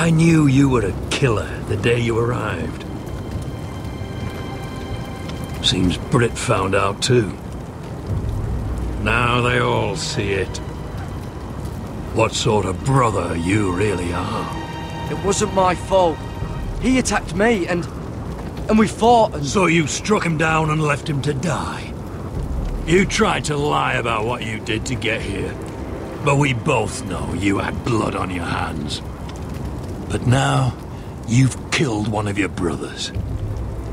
I knew you were a killer the day you arrived. Seems Brit found out too. Now they all see it. What sort of brother you really are. It wasn't my fault. He attacked me and we fought and... So you struck him down and left him to die? You tried to lie about what you did to get here. But we both know you had blood on your hands. But now, you've killed one of your brothers.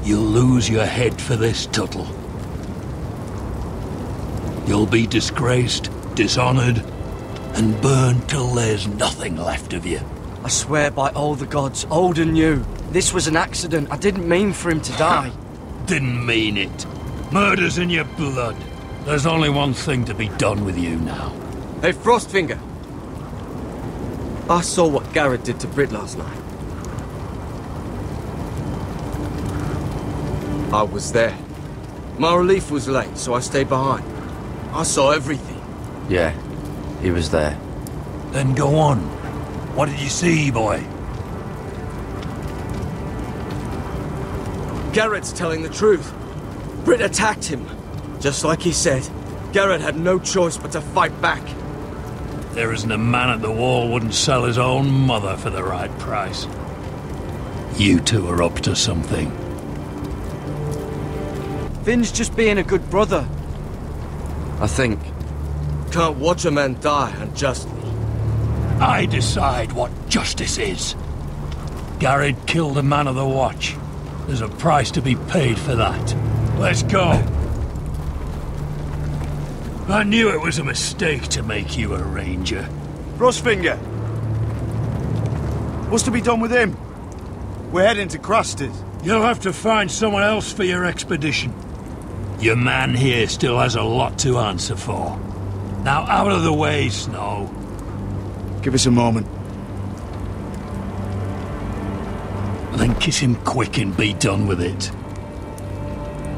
You'll lose your head for this, Tuttle. You'll be disgraced, dishonored, and burned till there's nothing left of you. I swear by all the gods, old and new, this was an accident. I didn't mean for him to die. Didn't mean it. Murder's in your blood. There's only one thing to be done with you now. Hey, Frostfinger. I saw what Garrett did to Brit last night. I was there. My relief was late, so I stayed behind. I saw everything. Yeah, he was there. Then go on. What did you see, boy? Garrett's telling the truth. Brit attacked him. Just like he said, Garrett had no choice but to fight back. There isn't a man at the wall wouldn't sell his own mother for the right price. You two are up to something. Finn's just being a good brother. I think. Can't watch a man die unjustly. I decide what justice is. Garrett killed a man of the watch. There's a price to be paid for that. Let's go. I knew it was a mistake to make you a ranger. Frostfinger! What's to be done with him? We're heading to Craster's. You'll have to find someone else for your expedition. Your man here still has a lot to answer for. Now out of the way, Snow. Give us a moment. Then kiss him quick and be done with it.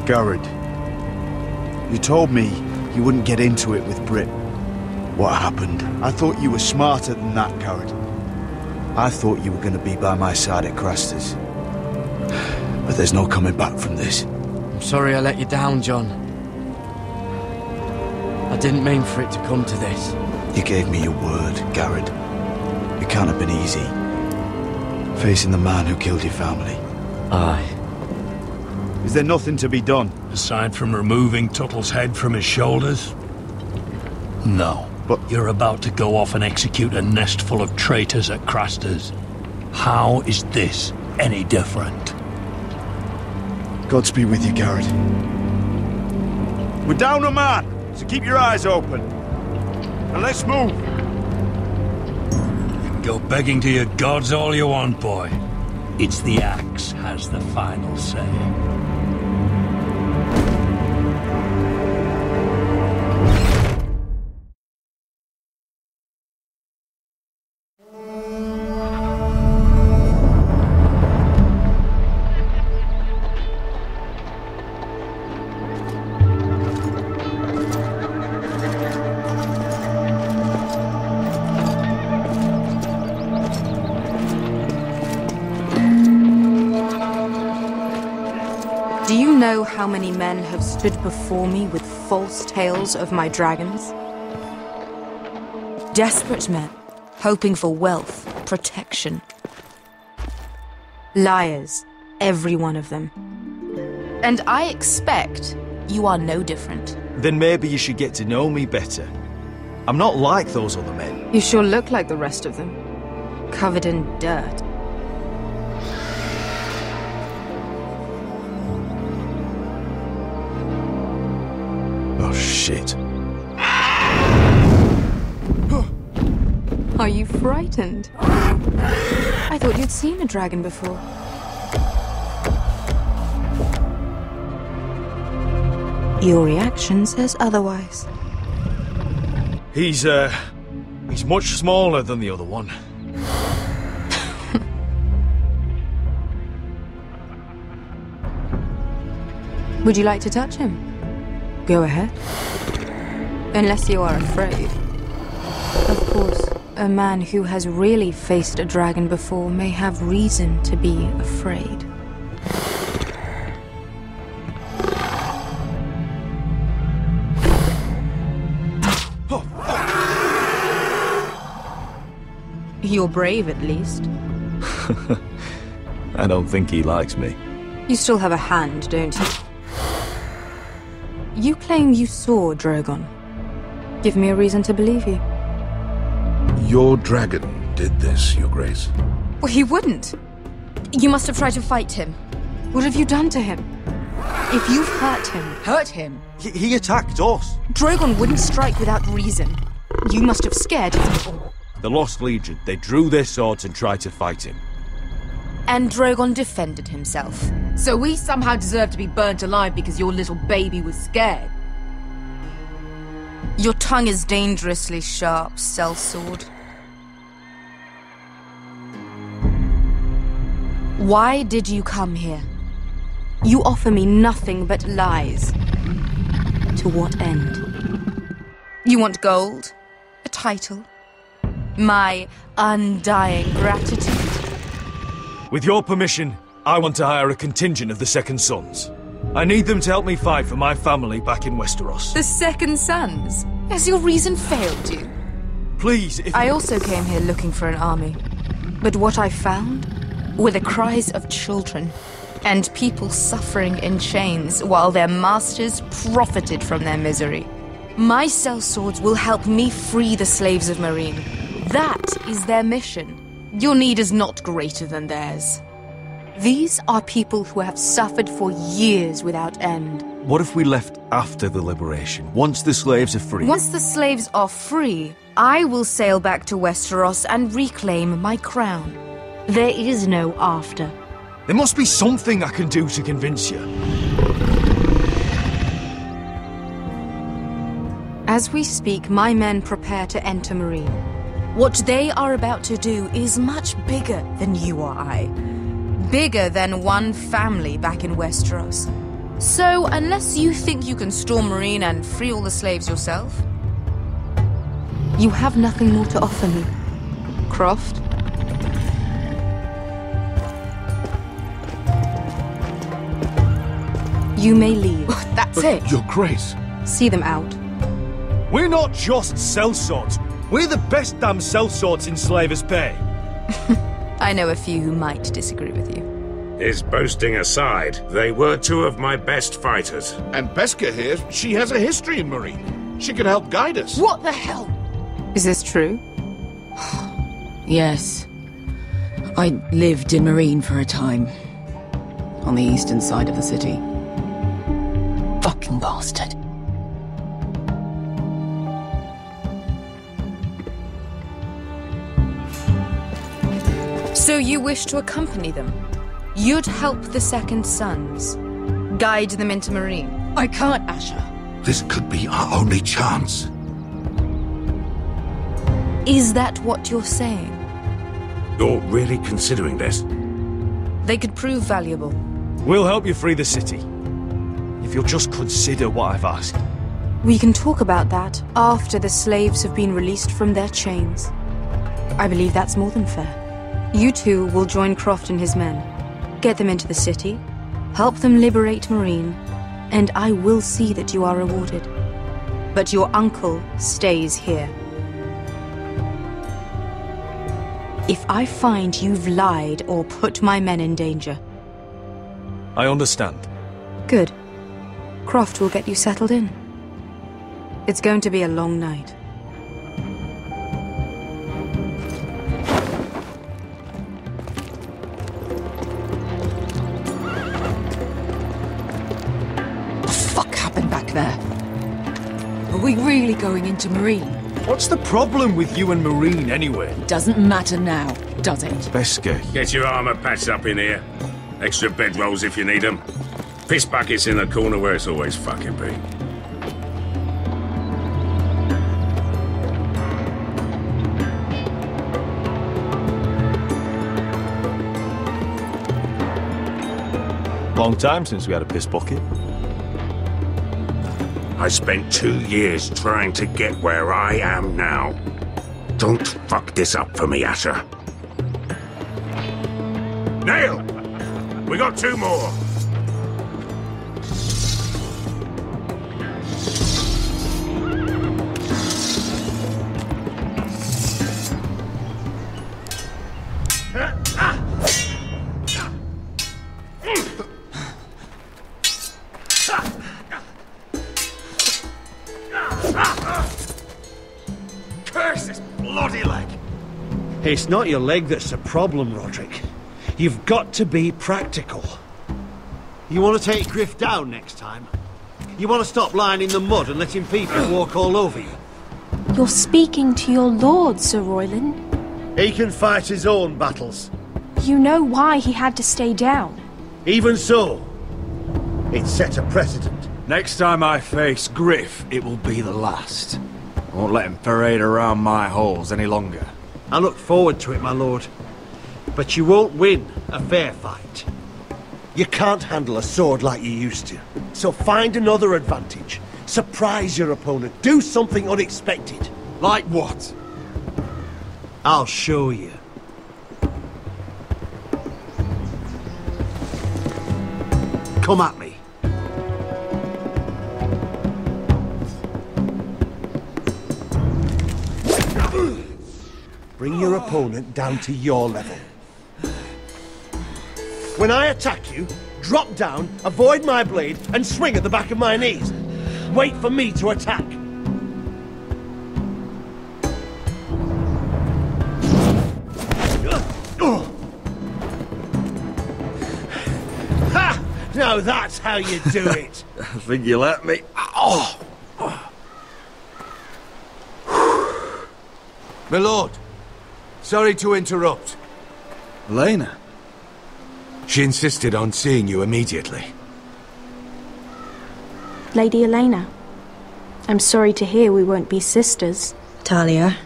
Garrett, you told me you wouldn't get into it with Brit. What happened? I thought you were smarter than that, Garrett. I thought you were going to be by my side at Craster's. But there's no coming back from this. I'm sorry I let you down, John. I didn't mean for it to come to this. You gave me your word, Garrett. It can't have been easy. Facing the man who killed your family. Aye. Is there nothing to be done? Aside from removing Tuttle's head from his shoulders? No. But you're about to go off and execute a nest full of traitors at Craster's. How is this any different? Godspeed with you, Garrett. We're down a man, so keep your eyes open. And let's move. You can go begging to your gods all you want, boy. It's the axe has the final say. Do you know how many men have stood before me with false tales of my dragons? Desperate men, hoping for wealth, protection. Liars, every one of them. And I expect you are no different. Then maybe you should get to know me better. I'm not like those other men. You sure look like the rest of them. Covered in dirt. Oh, shit. Are you frightened? I thought you'd seen a dragon before. Your reaction says otherwise. He's much smaller than the other one. Would you like to touch him? Go ahead. Unless you are afraid. Of course, A man who has really faced a dragon before may have reason to be afraid. You're brave, at least. I don't think he likes me. You still have a hand, don't you? You claim you saw Drogon. Give me a reason to believe you. Your dragon did this, Your Grace. Well, he wouldn't. You must have tried to fight him. What have you done to him? If you've hurt him... Hurt him? He attacked us. Drogon wouldn't strike without reason. You must have scared him. The Lost Legion, they drew their swords and tried to fight him. And Drogon defended himself. So we somehow deserve to be burnt alive because your little baby was scared? Your tongue is dangerously sharp, sellsword. Why did you come here? You offer me nothing but lies. To what end? You want gold? A title? My undying gratitude? With your permission, I want to hire a contingent of the Second Sons. I need them to help me fight for my family back in Westeros. The Second Sons? Has your reason failed you? Please, if... I also came here looking for an army. But what I found were the cries of children and people suffering in chains while their masters profited from their misery. My sellswords will help me free the slaves of Meereen. That is their mission. Your need is not greater than theirs. These are people who have suffered for years without end. What if we left after the liberation, once the slaves are free? Once the slaves are free, I will sail back to Westeros and reclaim my crown. There is no after. There must be something I can do to convince you. As we speak, my men prepare to enter Meereen. What they are about to do is much bigger than you or I. Bigger than one family back in Westeros. So, unless you think you can storm Meereen and free all the slaves yourself, you have nothing more to offer me, Croft. You may leave. That's it. Your Grace. See them out. We're not just sellswords. We're the best damn sellswords in Slavers' Bay. I know a few who might disagree with you. His boasting aside, they were two of my best fighters. And Beskha here, she has a history in Meereen. She could help guide us. What the hell? Is this true? Yes. I lived in Meereen for a time. On the eastern side of the city. Fucking bastard. So you wish to accompany them? You'd help the Second Sons? Guide them into Meereen? I can't, Asher. This could be our only chance. Is that what you're saying? You're really considering this? They could prove valuable. We'll help you free the city. If you'll just consider what I've asked. We can talk about that after the slaves have been released from their chains. I believe that's more than fair. You two will join Croft and his men. Get them into the city, help them liberate Meereen, and I will see that you are rewarded. But your uncle stays here. If I find you've lied or put my men in danger... I understand. Good. Croft will get you settled in. It's going to be a long night. There. Are we really going into Meereen? What's the problem with you and Meereen, anyway? Doesn't matter now, does it? Beskha. Get your armor patched up in here. Extra bedrolls if you need them. Piss buckets in the corner where it's always fucking been. Long time since we had a piss bucket. I spent 2 years trying to get where I am now. Don't fuck this up for me, Asher. Nail! We got 2 more! Curse this bloody leg! It's not your leg that's the problem, Rodrik. You've got to be practical. You want to take Gryff down next time? You want to stop lying in the mud and letting people walk all over you? You're speaking to your lord, Sir Royland. He can fight his own battles. You know why he had to stay down. Even so, it set a precedent. Next time I face Gryff, it will be the last. I won't let him parade around my halls any longer. I look forward to it, my lord. But you won't win a fair fight. You can't handle a sword like you used to. So find another advantage. Surprise your opponent. Do something unexpected. Like what? I'll show you. Come at me. Bring your opponent down to your level. When I attack you, drop down, avoid my blade, and swing at the back of my knees. Wait for me to attack. Ha! Now that's how you do it. I think you let me. Oh! My lord, sorry to interrupt. Elaena? She insisted on seeing you immediately. Lady Elaena, I'm sorry to hear we won't be sisters. Talia.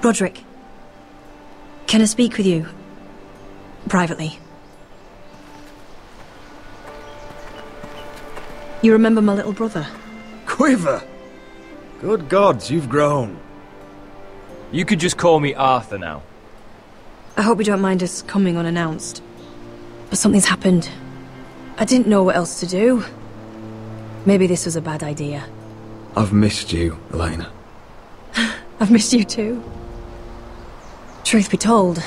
Rodrik. Can I speak with you? Privately. You remember my little brother? Quiver! Good gods, you've grown. You could just call me Arthur now. I hope you don't mind us coming unannounced. But something's happened. I didn't know what else to do. Maybe this was a bad idea. I've missed you, Elaena. I've missed you too. Truth be told,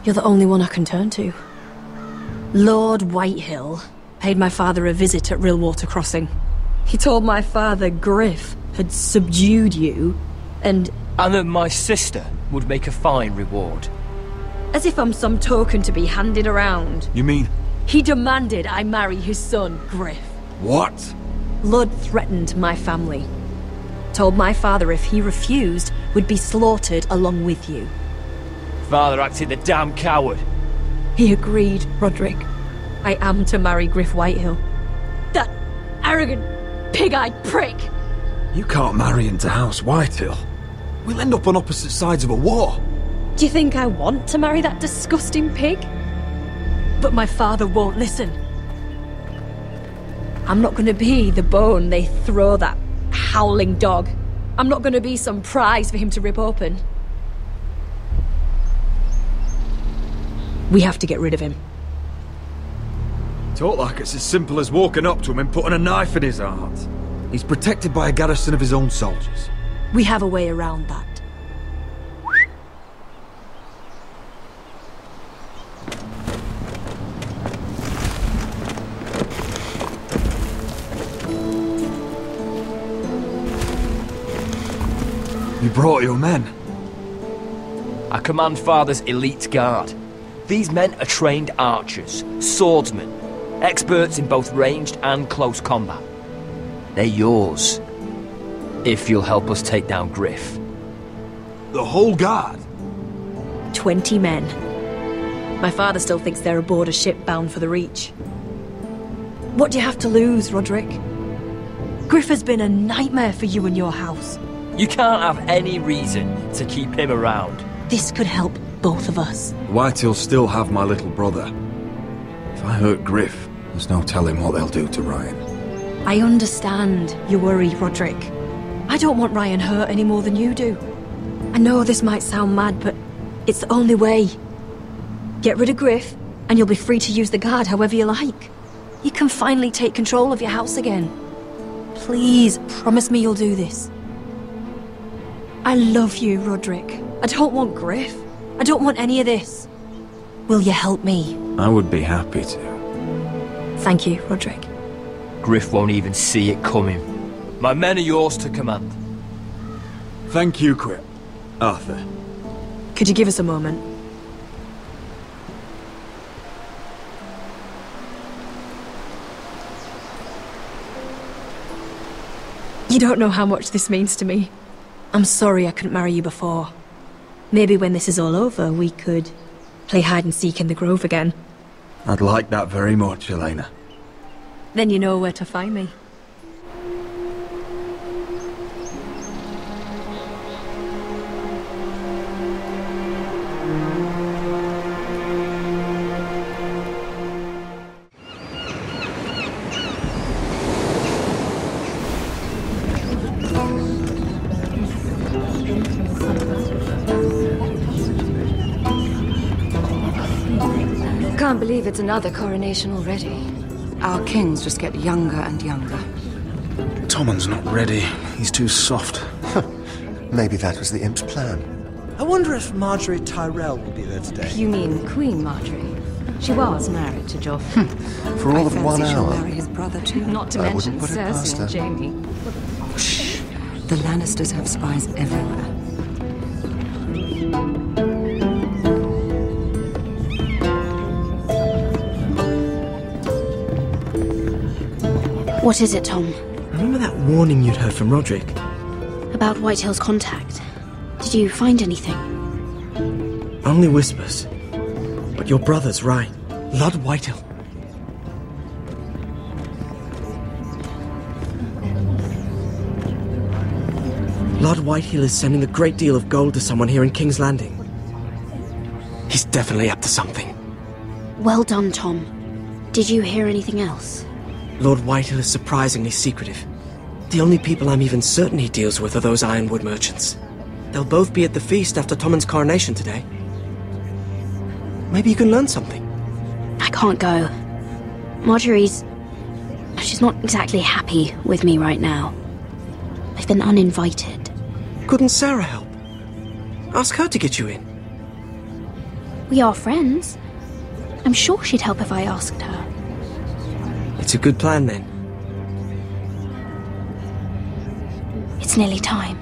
you're the only one I can turn to. Lord Whitehill paid my father a visit at Rillwater Crossing. He told my father Gryff had subdued you, and that my sister would make a fine reward. As if I'm some token to be handed around. You mean? He demanded I marry his son, Gryff. What? Lord threatened my family. Told my father if he refused, would be slaughtered along with you. Father acted the damn coward. He agreed, Rodrik. I am to marry Gryff Whitehill. That arrogant, pig-eyed prick! You can't marry into House Whitehill. We'll end up on opposite sides of a war. Do you think I want to marry that disgusting pig? But my father won't listen. I'm not gonna be the bone they throw that howling dog. I'm not gonna be some prize for him to rip open. We have to get rid of him. Talk like it's as simple as walking up to him and putting a knife in his heart. He's protected by a garrison of his own soldiers. We have a way around that. You brought your men? I command Father's elite guard. These men are trained archers, swordsmen, experts in both ranged and close combat. They're yours, if you'll help us take down Gryff. The whole guard? 20 men. My father still thinks they're aboard a ship bound for the Reach. What do you have to lose, Rodrik? Gryff has been a nightmare for you and your house. You can't have any reason to keep him around. This could help both of us. The Whitehills still have my little brother. If I hurt Gryff, there's no telling what they'll do to Ryan. I understand your worry, Rodrik. I don't want Ryan hurt any more than you do. I know this might sound mad, but it's the only way. Get rid of Gryff, and you'll be free to use the guard however you like. You can finally take control of your house again. Please, promise me you'll do this. I love you, Rodrik. I don't want Gryff. I don't want any of this. Will you help me? I would be happy to. Thank you, Rodrik. Gryff won't even see it coming. My men are yours to command. Thank you, Arthur. Could you give us a moment? You don't know how much this means to me. I'm sorry I couldn't marry you before. Maybe when this is all over, we could play hide and seek in the Grove again. I'd like that very much, Elaena. Then you know where to find me. Can't believe it's another coronation already. Our kings just get younger and younger. Tommen's not ready. He's too soft. Maybe that was the imp's plan. I wonder if Marjorie Tyrell will be there today. You mean Queen Marjorie? She was married to Joffrey. For all of 1 she'll hour. marry his brother too. Not to I mention wouldn't put it past Cersei and her. Jaime. Shh. The Lannisters have spies everywhere. What is it, Tom? Remember that warning you'd heard from Rodrik? About Whitehill's contact. Did you find anything? Only whispers. But your brother's right. Lord Whitehill. Lord Whitehill is sending a great deal of gold to someone here in King's Landing. He's definitely up to something. Well done, Tom. Did you hear anything else? Lord Whitehill is surprisingly secretive. The only people I'm even certain he deals with are those ironwood merchants. They'll both be at the feast after Tommen's coronation today. Maybe you can learn something. I can't go. Marjorie's... she's not exactly happy with me right now. I've been uninvited. Couldn't Sarah help? Ask her to get you in. We are friends. I'm sure she'd help if I asked her. It's a good plan, then. It's nearly time.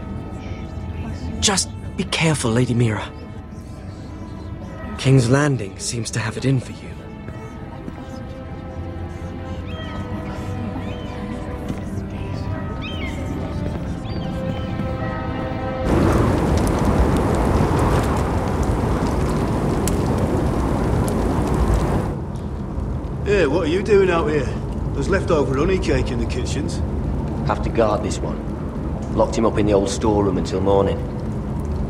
Just be careful, Lady Mira. King's Landing seems to have it in for you. Hey, what are you doing out here? There's leftover honey cake in the kitchens. Have to guard this one. Locked him up in the old storeroom until morning.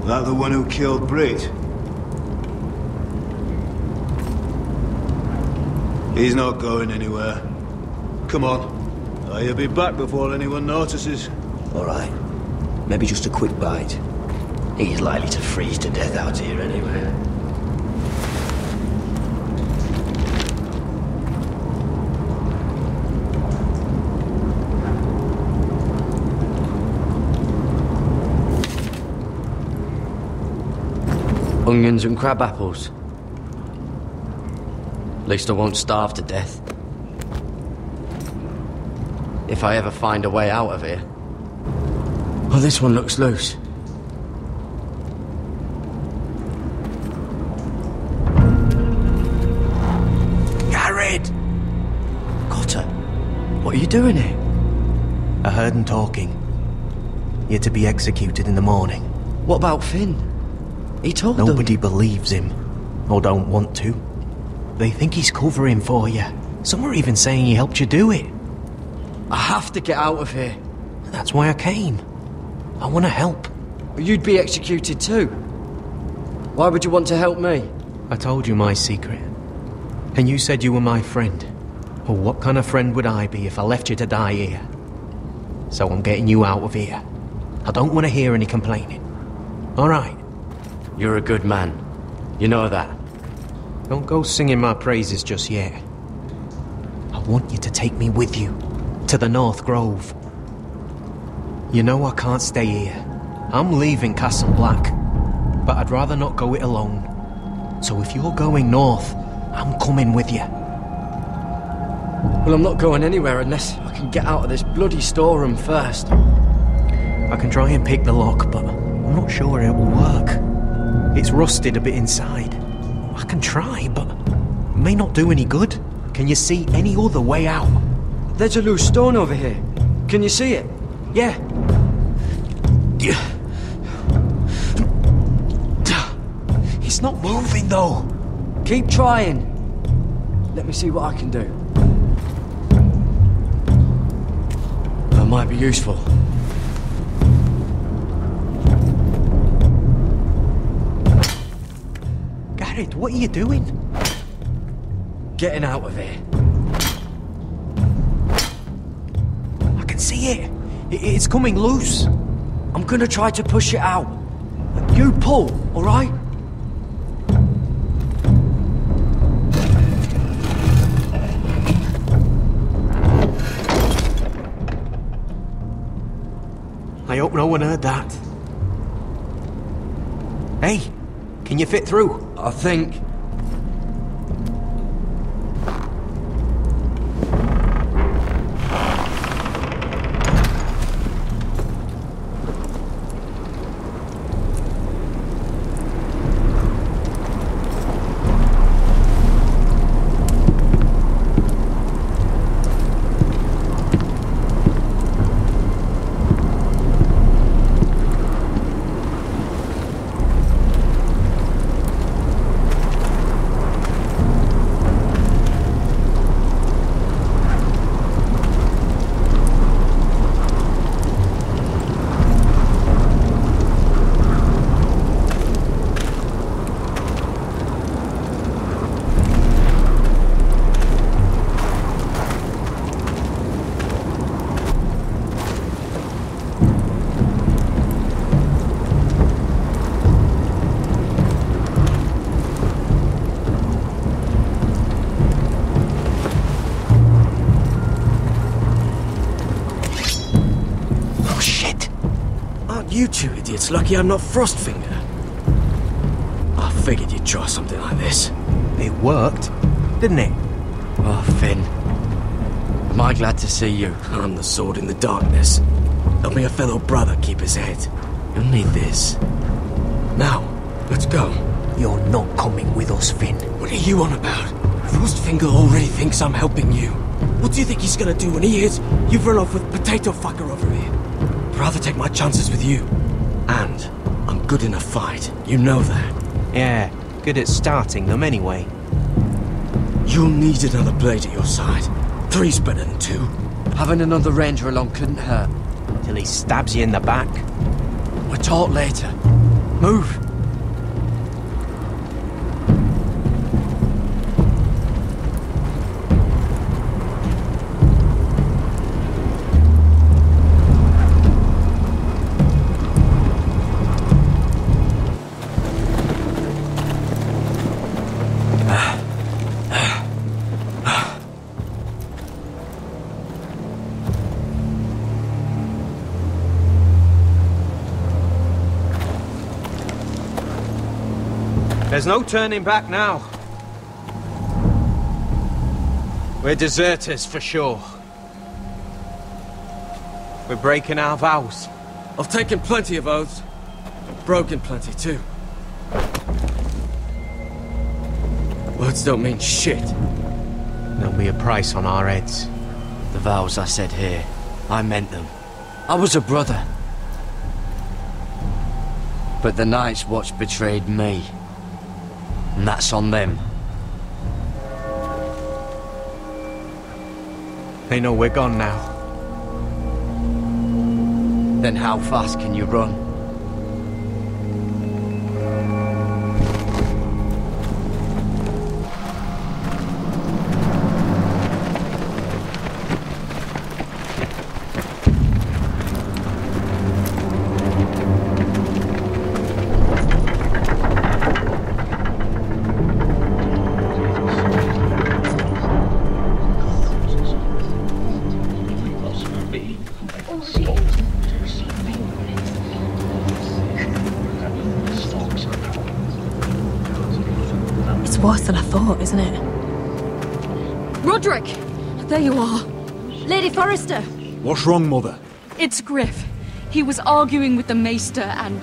That the one who killed Brit? He's not going anywhere. Come on. I'll be back before anyone notices. All right. Maybe just a quick bite. He's likely to freeze to death out here anyway. Onions and crab apples. At least I won't starve to death. If I ever find a way out of here. Oh, this one looks loose. Garrett! Cotter, what are you doing here? I heard him talking. You're to be executed in the morning. What about Finn? He told them. Nobody believes him, or don't want to. They think he's covering for you. Some are even saying he helped you do it. I have to get out of here. That's why I came. I want to help. You'd be executed too. Why would you want to help me? I told you my secret. And you said you were my friend. Well, what kind of friend would I be if I left you to die here? So I'm getting you out of here. I don't want to hear any complaining. All right? You're a good man. You know that. Don't go singing my praises just yet. I want you to take me with you to the North Grove. You know I can't stay here. I'm leaving Castle Black, but I'd rather not go it alone. So if you're going north, I'm coming with you. Well, I'm not going anywhere unless I can get out of this bloody storeroom first. I can try and pick the lock, but I'm not sure it will work. It's rusted a bit inside. I can try, but it may not do any good. Can you see any other way out? There's a loose stone over here. Can you see it? Yeah. It's not moving, though. Keep trying. Let me see what I can do. That might be useful. Garrett, what are you doing? Getting out of here. I can see it. It's coming loose. I'm gonna try to push it out. You pull, all right? I hope no one heard that. Hey, can you fit through? I think. You two idiots lucky I'm not Frostfinger. I figured you'd try something like this. It worked, didn't it? Oh, Finn. Am I glad to see you? I'm the sword in the darkness. Helping a fellow brother keep his head. You'll need this. Now, let's go. You're not coming with us, Finn. What are you on about? Frostfinger already thinks I'm helping you. What do you think he's gonna do when he hears you've run off with Potato Fucker over here? I'd rather take my chances with you. And I'm good in a fight. You know that. Yeah, good at starting them anyway. You'll need another blade at your side. 3's better than 2. Having another ranger along couldn't hurt. Till he stabs you in the back. We'll talk later. Move. There's no turning back now. We're deserters for sure. We're breaking our vows. I've taken plenty of oaths. Broken plenty too. Words don't mean shit. There'll be a price on our heads. The vows I said here, I meant them. I was a brother. But the Night's Watch betrayed me. And that's on them. They know we're gone now. Then how fast can you run? isn't it? Rodrik! There you are. Lady Forrester! What's wrong, Mother? It's Gryff. He was arguing with the Maester and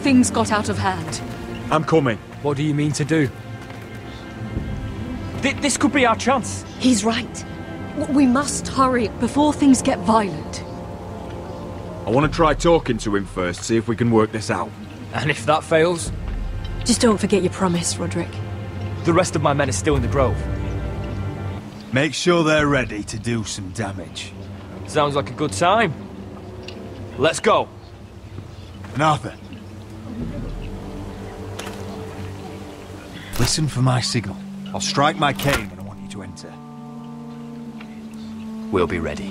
things got out of hand. I'm coming. What do you mean to do? This could be our chance. He's right. We must hurry before things get violent. I want to try talking to him first, see if we can work this out. And if that fails? Just don't forget your promise, Rodrik. The rest of my men are still in the grove. Make sure they're ready to do some damage. Sounds like a good time. Let's go. And Arthur, listen for my signal. I'll strike my cane when I want you to enter. We'll be ready.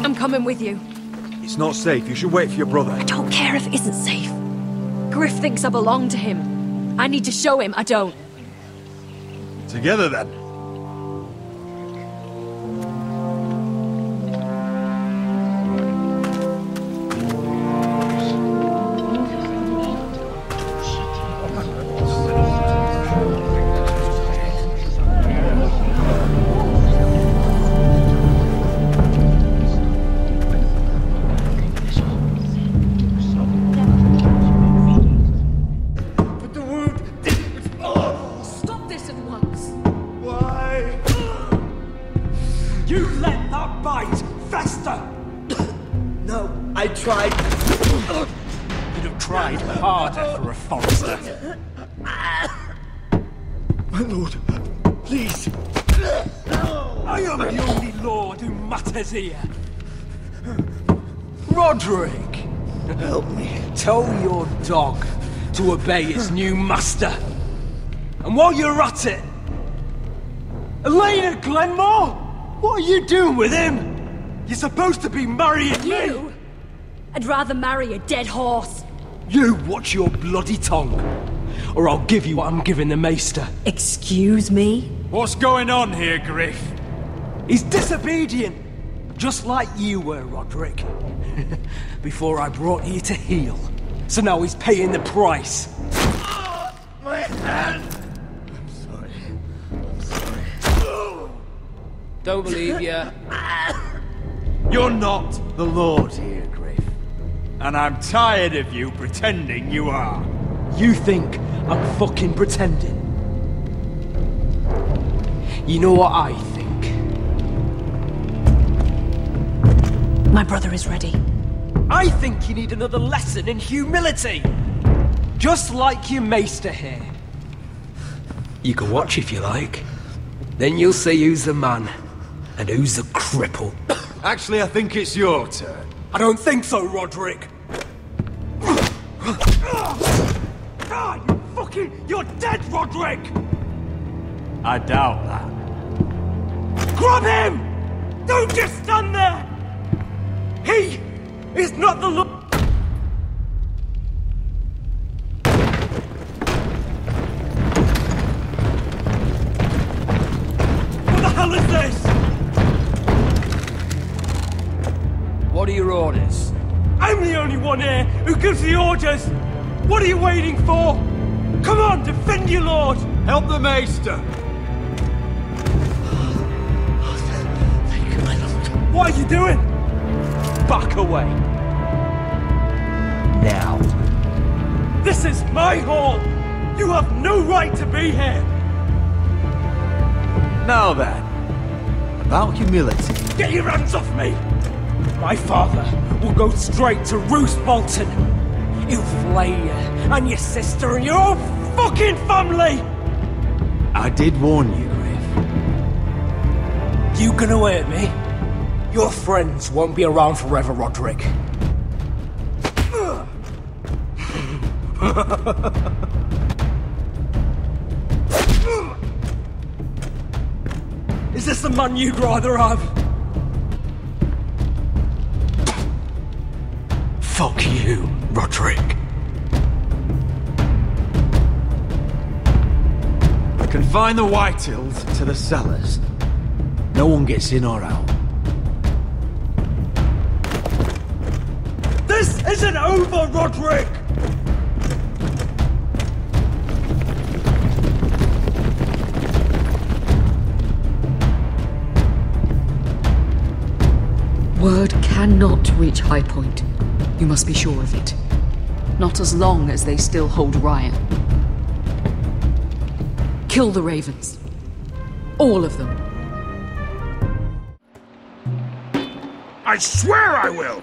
I'm coming with you. It's not safe. You should wait for your brother. I don't care if it isn't safe. Gryff thinks I belong to him. I need to show him I don't. Together then. My lord, please. I am the only lord who matters here. Rodrik, help me. Tell your dog to obey its new master. And while you're at it, Elaena Glenmore, what are you doing with him? You're supposed to be marrying me. I'd rather marry a dead horse. You watch your bloody tongue, or I'll give you what I'm giving the Maester. Excuse me? What's going on here, Gryff? He's disobedient, just like you were, Rodrik. Before I brought you to heel. So now he's paying the price. My hand! I'm sorry. Don't believe ya. You're not the Lord here, Gryff. And I'm tired of you pretending you are. You think I'm fucking pretending? You know what I think? My brother is ready. I think you need another lesson in humility. Just like your maester here. You can watch if you like. Then you'll see who's the man and who's the cripple. Actually, I think it's your turn. I don't think so, Rodrik. You're dead, Rodrik! I doubt that. Grab him! Don't just stand there! He is not the Lord. What the hell is this? What are your orders? I'm the only one here who gives the orders! What are you waiting for? Come on, defend your lord! Help the Maester! Thank you, my lord. What are you doing? Back away. Now. This is my hall! You have no right to be here! Now then, about humility. Get your hands off me! My father will go straight to Ramsay Bolton. He'll flay you, and your sister, and your whole fucking family! I did warn you, Gryff. You gonna hurt me? Your friends won't be around forever, Rodrik. Is this the man you'd rather have? Fuck you, Rodrik. Confine the Whitehills to the cellars. No one gets in or out. isn't over, Rodrik! Word cannot reach High Point. You must be sure of it. Not as long as they still hold Ryan. Kill the ravens. All of them. I swear I will!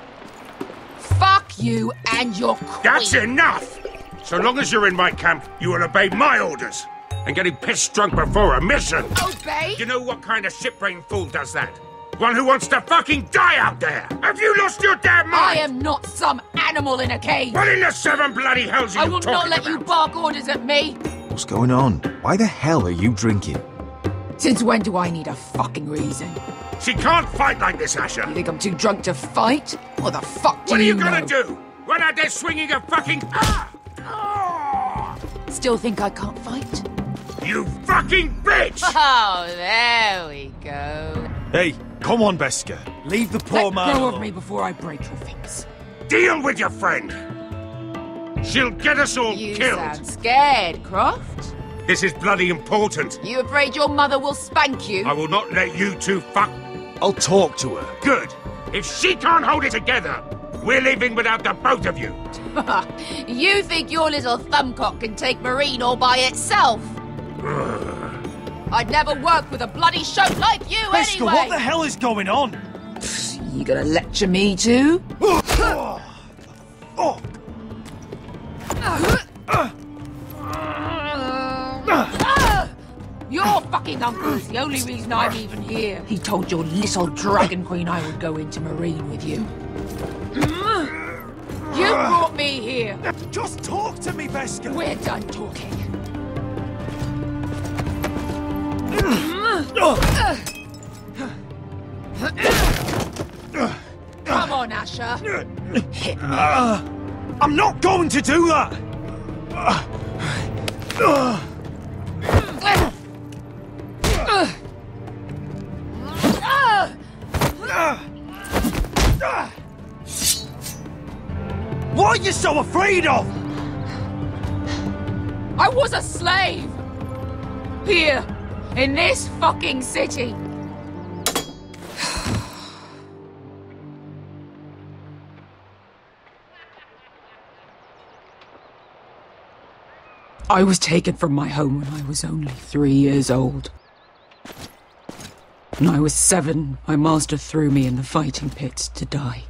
Fuck you and your queen. That's enough! So long as you're in my camp, you will obey my orders. And getting pissed drunk before a mission. Obey? You know what kind of shit-brained fool does that? One who wants to fucking die out there! Have you lost your damn mind? I am not some animal in a cage. What in the seven bloody hells are I you will talking not let about? you bark orders at me. What's going on? Why the hell are you drinking? Since when do I need a fucking reason? She can't fight like this, Asher. You think I'm too drunk to fight? What the fuck do What are you know? gonna do? Run out there swinging a fucking... Still think I can't fight? You fucking bitch! Oh, there we go. Hey, come on, Beskar. Leave the poor Let man go alone. of me before I break your fingers. Deal with your friend! She'll get us all You killed! sound scared, Croft. This is bloody important. You afraid your mother will spank you? I will not let you two fuck... I'll talk to her. Good! If she can't hold it together, we're leaving without the both of you! You think your little thumbcock can take Meereen all by itself? I'd never work with a bloody shote like you Beskar, anyway! what the hell is going on? You gonna lecture me too? Your fucking uncle's the only reason I'm even here. He told your little dragon queen I would go into Meereen with you. You brought me here. Just talk to me, Beskar. We're done talking. Come on, Asher. Hit me. I'm not going to do that! What are you so afraid of? I was a slave! Here, in this fucking city. I was taken from my home when I was only 3 years old. When I was 7, my master threw me in the fighting pit to die.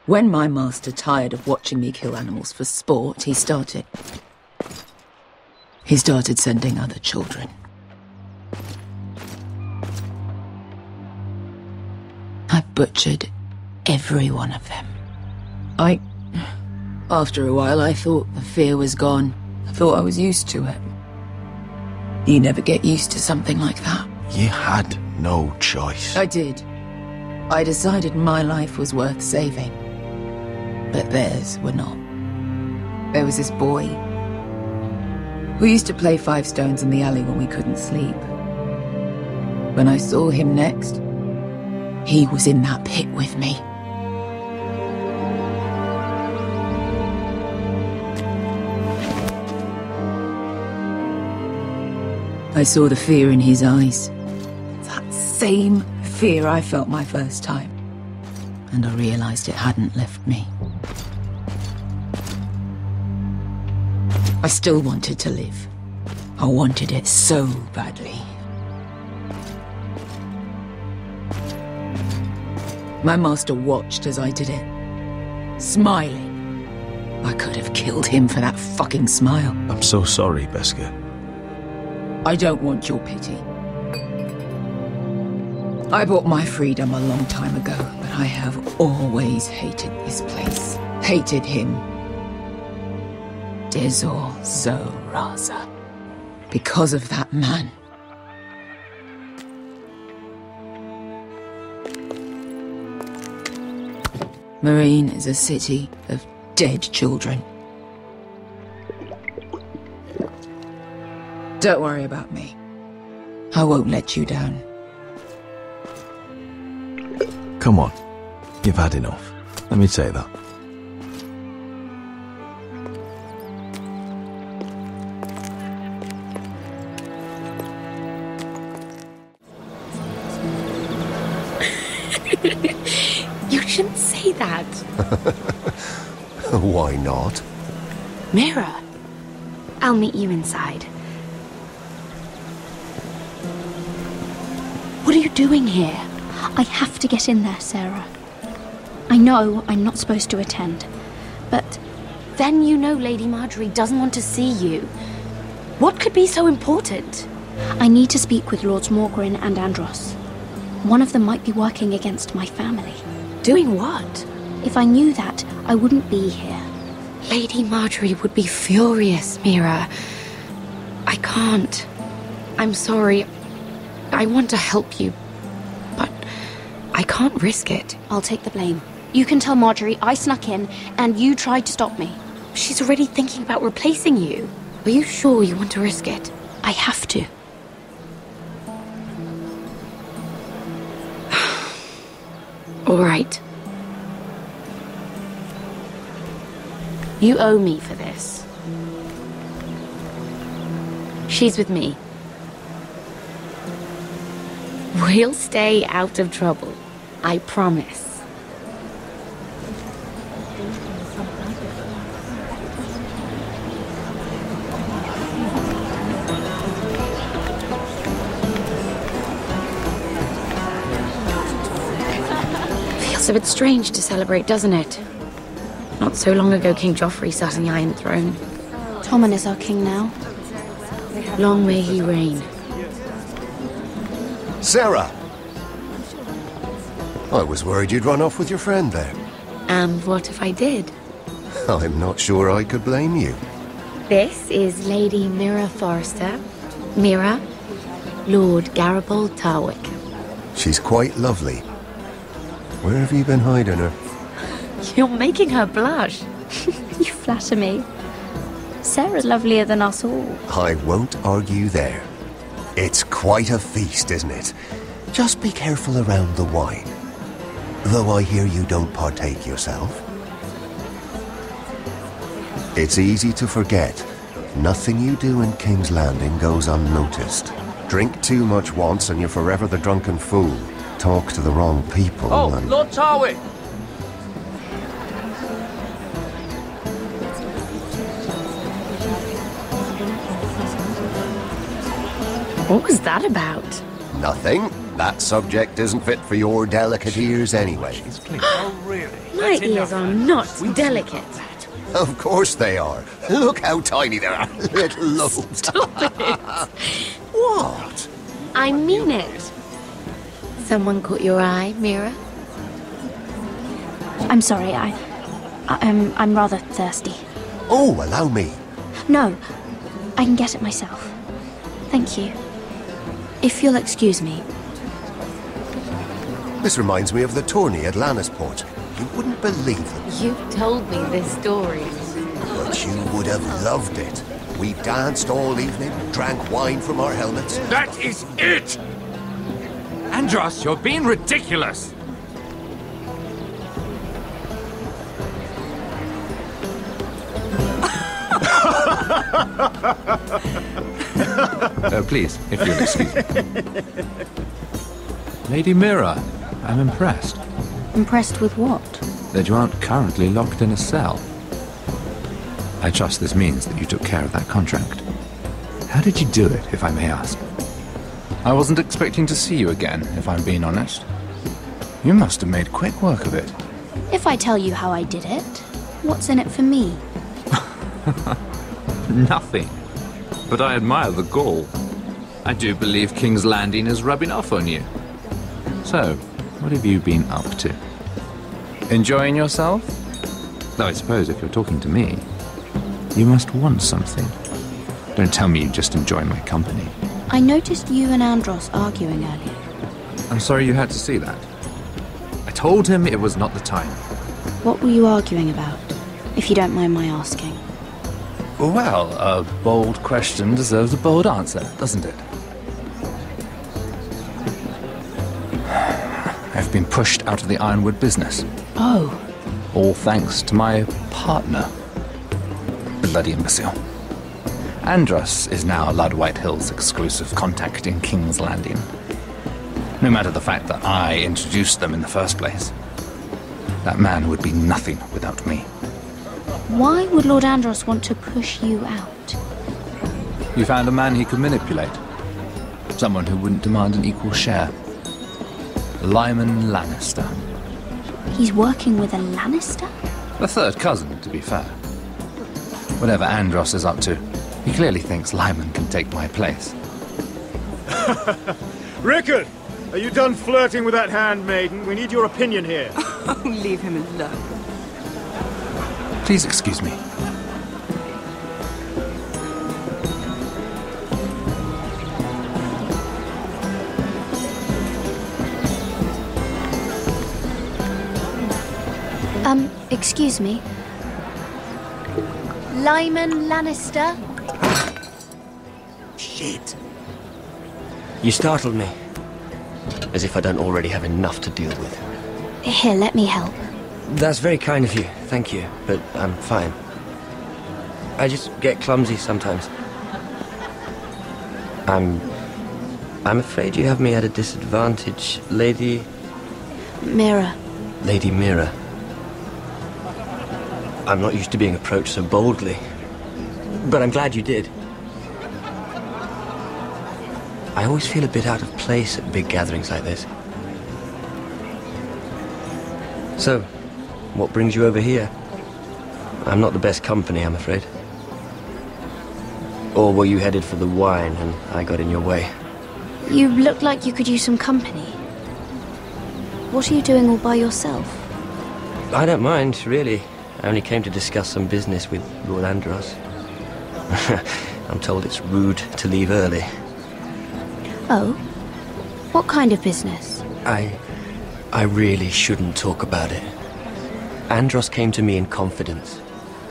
When my master tired of watching me kill animals for sport, he started sending other children. I butchered every one of them. After a while, I thought the fear was gone. I thought I was used to it. You never get used to something like that. You had no choice. I did. I decided my life was worth saving. But theirs were not. There was this boy who used to play 5 stones in the alley when we couldn't sleep. When I saw him next, he was in that pit with me. I saw the fear in his eyes. That same fear I felt my first time. And I realized it hadn't left me. I still wanted to live. I wanted it so badly. My master watched as I did it, smiling. I could have killed him for that fucking smile. I'm so sorry, Beskar. I don't want your pity. I bought my freedom a long time ago, but I have always hated this place. Hated him. Dezor Zo Raza. Because of that man. Meereen is a city of dead children. Don't worry about me. I won't let you down. Come on. You've had enough. Let me take that. You shouldn't say that. Why not? Mira, I'll meet you inside. What are you doing here? I have to get in there, Sarah. I know I'm not supposed to attend, but then you know Lady Marjorie doesn't want to see you. What could be so important? I need to speak with Lords Morgrin and Andros. One of them might be working against my family. Doing what? If I knew that, I wouldn't be here. Lady Marjorie would be furious, Mira. I can't. I'm sorry. I want to help you, but I can't risk it. I'll take the blame. You can tell Marjorie I snuck in and you tried to stop me. She's already thinking about replacing you. Are you sure you want to risk it? I have to. All right. You owe me for this. She's with me. We'll stay out of trouble. I promise. Feels a bit strange to celebrate, doesn't it? Not so long ago, King Joffrey sat on the Iron Throne. Tommen is our king now. Long may he reign. Sarah! I was worried you'd run off with your friend there. And what if I did? I'm not sure I could blame you. This is Lady Mira Forrester. Mira, Lord Garibald Tarwick. She's quite lovely. Where have you been hiding her? You're making her blush. You flatter me. Sarah's lovelier than us all. I won't argue there. It's quite a feast, isn't it? Just be careful around the wine. Though I hear you don't partake yourself. It's easy to forget. Nothing you do in King's Landing goes unnoticed. Drink too much once and you're forever the drunken fool. Talk to the wrong people and... Lord Tarwick! What was that about? Nothing. That subject isn't fit for your delicate ears anyway. Oh, really? My ears are not delicate. Of course they are. Look how tiny they are. Little lobes. Stop it. What? I mean it. Someone caught your eye, Mira? I'm sorry, I'm rather thirsty. Oh, allow me. No, I can get it myself. Thank you. If you'll excuse me. This reminds me of the tourney at Lannisport. You wouldn't believe them. You told me this story. But you would have loved it. We danced all evening, drank wine from our helmets. That is it! Andros, you're being ridiculous! Please, if you'll excuse me. Lady Mira, I'm impressed. Impressed with what? That you aren't currently locked in a cell. I trust this means that you took care of that contract. How did you do it, if I may ask? I wasn't expecting to see you again, if I'm being honest. You must have made quick work of it. If I tell you how I did it, what's in it for me? Nothing. But I admire the gall. I do believe King's Landing is rubbing off on you. So, what have you been up to? Enjoying yourself? Though I suppose if you're talking to me, you must want something. Don't tell me you just enjoy my company. I noticed you and Andros arguing earlier. I'm sorry you had to see that. I told him it was not the time. What were you arguing about, if you don't mind my asking? Well, a bold question deserves a bold answer, doesn't it? I've been pushed out of the ironwood business. Oh. All thanks to my partner. Bloody imbecile. Andros is now Lord Whitehill's exclusive contact in King's Landing. No matter the fact that I introduced them in the first place. That man would be nothing without me. Why would Lord Andros want to push you out? You found a man he could manipulate. Someone who wouldn't demand an equal share. Lyman Lannister. He's working with a Lannister? A third cousin, to be fair. Whatever Andros is up to, he clearly thinks Lyman can take my place. Rickard! Are you done flirting with that handmaiden? We need your opinion here. Oh, leave him alone. Please excuse me. Excuse me. Lyman Lannister? Shit. You startled me. As if I don't already have enough to deal with. Here, let me help. That's very kind of you, thank you, but I'm fine. I just get clumsy sometimes. I'm afraid you have me at a disadvantage, Lady... Mira. Lady Mira. I'm not used to being approached so boldly, but I'm glad you did. I always feel a bit out of place at big gatherings like this. So, what brings you over here? I'm not the best company, I'm afraid. Or were you headed for the wine and I got in your way? You look like you could use some company. What are you doing all by yourself? I don't mind, really. I only came to discuss some business with Lord Andros. I'm told it's rude to leave early. Oh? What kind of business? I really shouldn't talk about it. Andros came to me in confidence.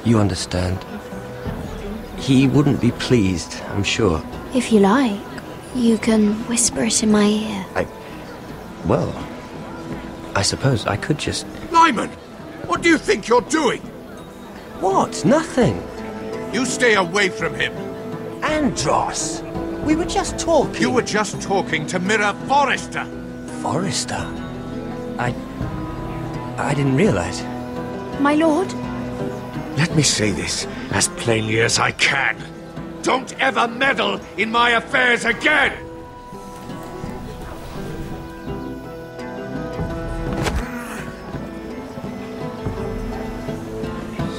You understand. He wouldn't be pleased, I'm sure. If you like, you can whisper it in my ear. Well, I suppose I could just... Lyman! What do you think you're doing? What? Nothing. You stay away from him. Andros! We were just talking. You were just talking to Mira Forrester. Forrester? I didn't realize. My lord? Let me say this as plainly as I can. Don't ever meddle in my affairs again!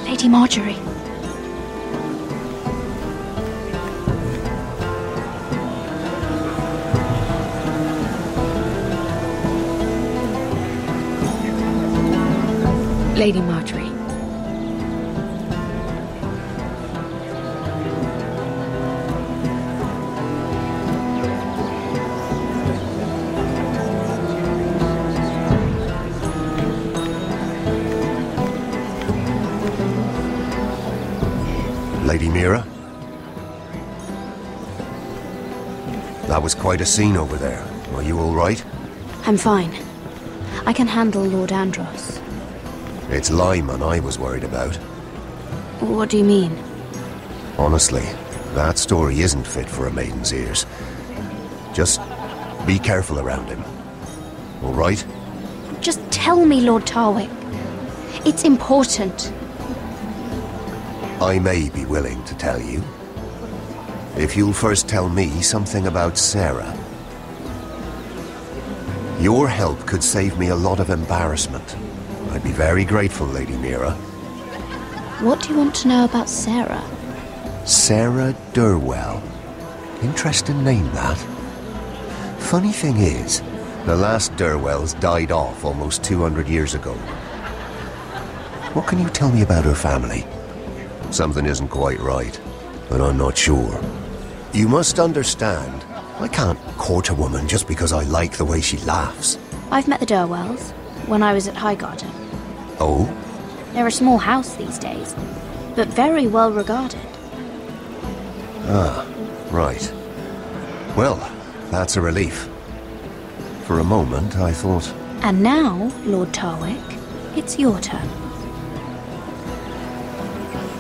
Lady Marjorie. Lady Marjorie. Lady Mira? That was quite a scene over there. Are you all right? I'm fine. I can handle Lord Andros. It's Lyman I was worried about. What do you mean? Honestly, that story isn't fit for a maiden's ears. Just be careful around him. All right? Just tell me, Lord Tarwick. It's important. I may be willing to tell you. If you'll first tell me something about Sarah. Your help could save me a lot of embarrassment. I'd be very grateful, Lady Mira. What do you want to know about Sarah? Sarah Durwell. Interesting name, that. Funny thing is, the last Durwells died off almost 200 years ago. What can you tell me about her family? Something isn't quite right, but I'm not sure. You must understand, I can't court a woman just because I like the way she laughs. I've met the Durwells when I was at Highgarden. Oh? They're a small house these days, but very well regarded. Ah, right. Well, that's a relief. For a moment, I thought... And now, Lord Tarwick, it's your turn.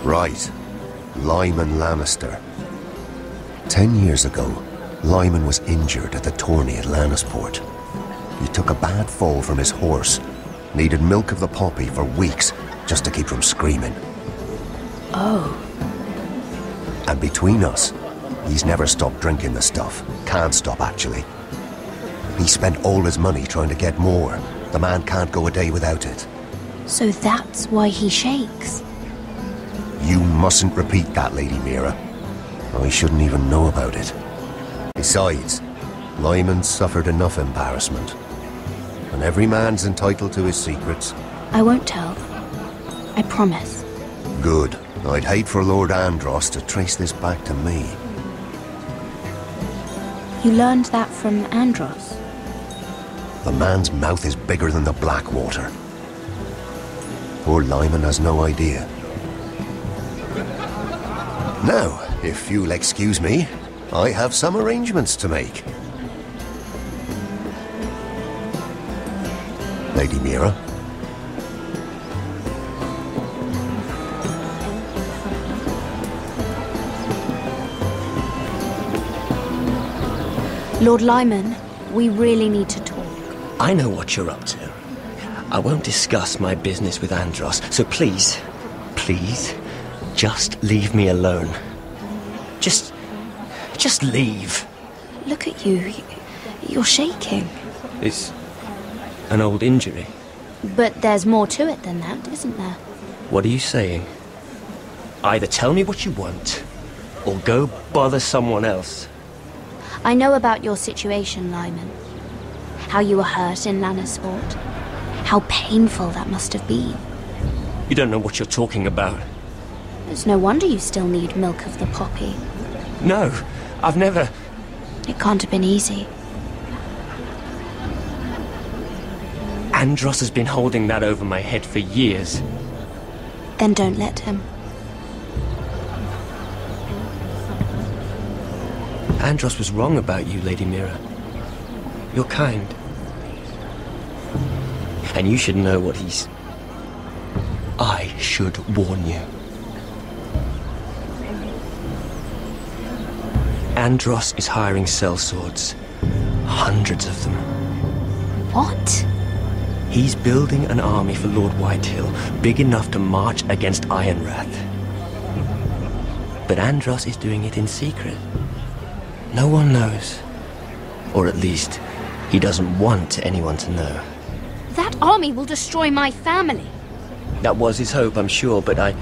Right. Lyman Lannister. 10 years ago, Lyman was injured at the tourney at Lannisport. He took a bad fall from his horse. Needed milk of the poppy for weeks just to keep from screaming. Oh. And between us, he's never stopped drinking the stuff. Can't stop, actually. He spent all his money trying to get more. The man can't go a day without it. So that's why he shakes. You mustn't repeat that, Lady Mira. I shouldn't even know about it. Besides, Lyman suffered enough embarrassment. And every man's entitled to his secrets. I won't tell. I promise. Good. I'd hate for Lord Andros to trace this back to me. You learned that from Andros? The man's mouth is bigger than the Blackwater. Poor Lyman has no idea. Now, if you'll excuse me, I have some arrangements to make. Lady Mira? Lord Lyman, we really need to talk. I know what you're up to. I won't discuss my business with Andros, so please, just leave me alone. Just leave. Look at you. You're shaking. It's an old injury. But there's more to it than that, isn't there? What are you saying? Either tell me what you want, or go bother someone else. I know about your situation, Lyman. How you were hurt in Lannisport. How painful that must have been. You don't know what you're talking about. It's no wonder you still need milk of the poppy. No, I've never... It can't have been easy. Andros has been holding that over my head for years. Then don't let him. Andros was wrong about you, Lady Mira. You're kind. And you should know what he's... I should warn you. Andros is hiring sellswords. Hundreds of them. What? He's building an army for Lord Whitehill, big enough to march against Ironrath. But Andros is doing it in secret. No one knows. Or at least, he doesn't want anyone to know. That army will destroy my family. That was his hope, I'm sure, but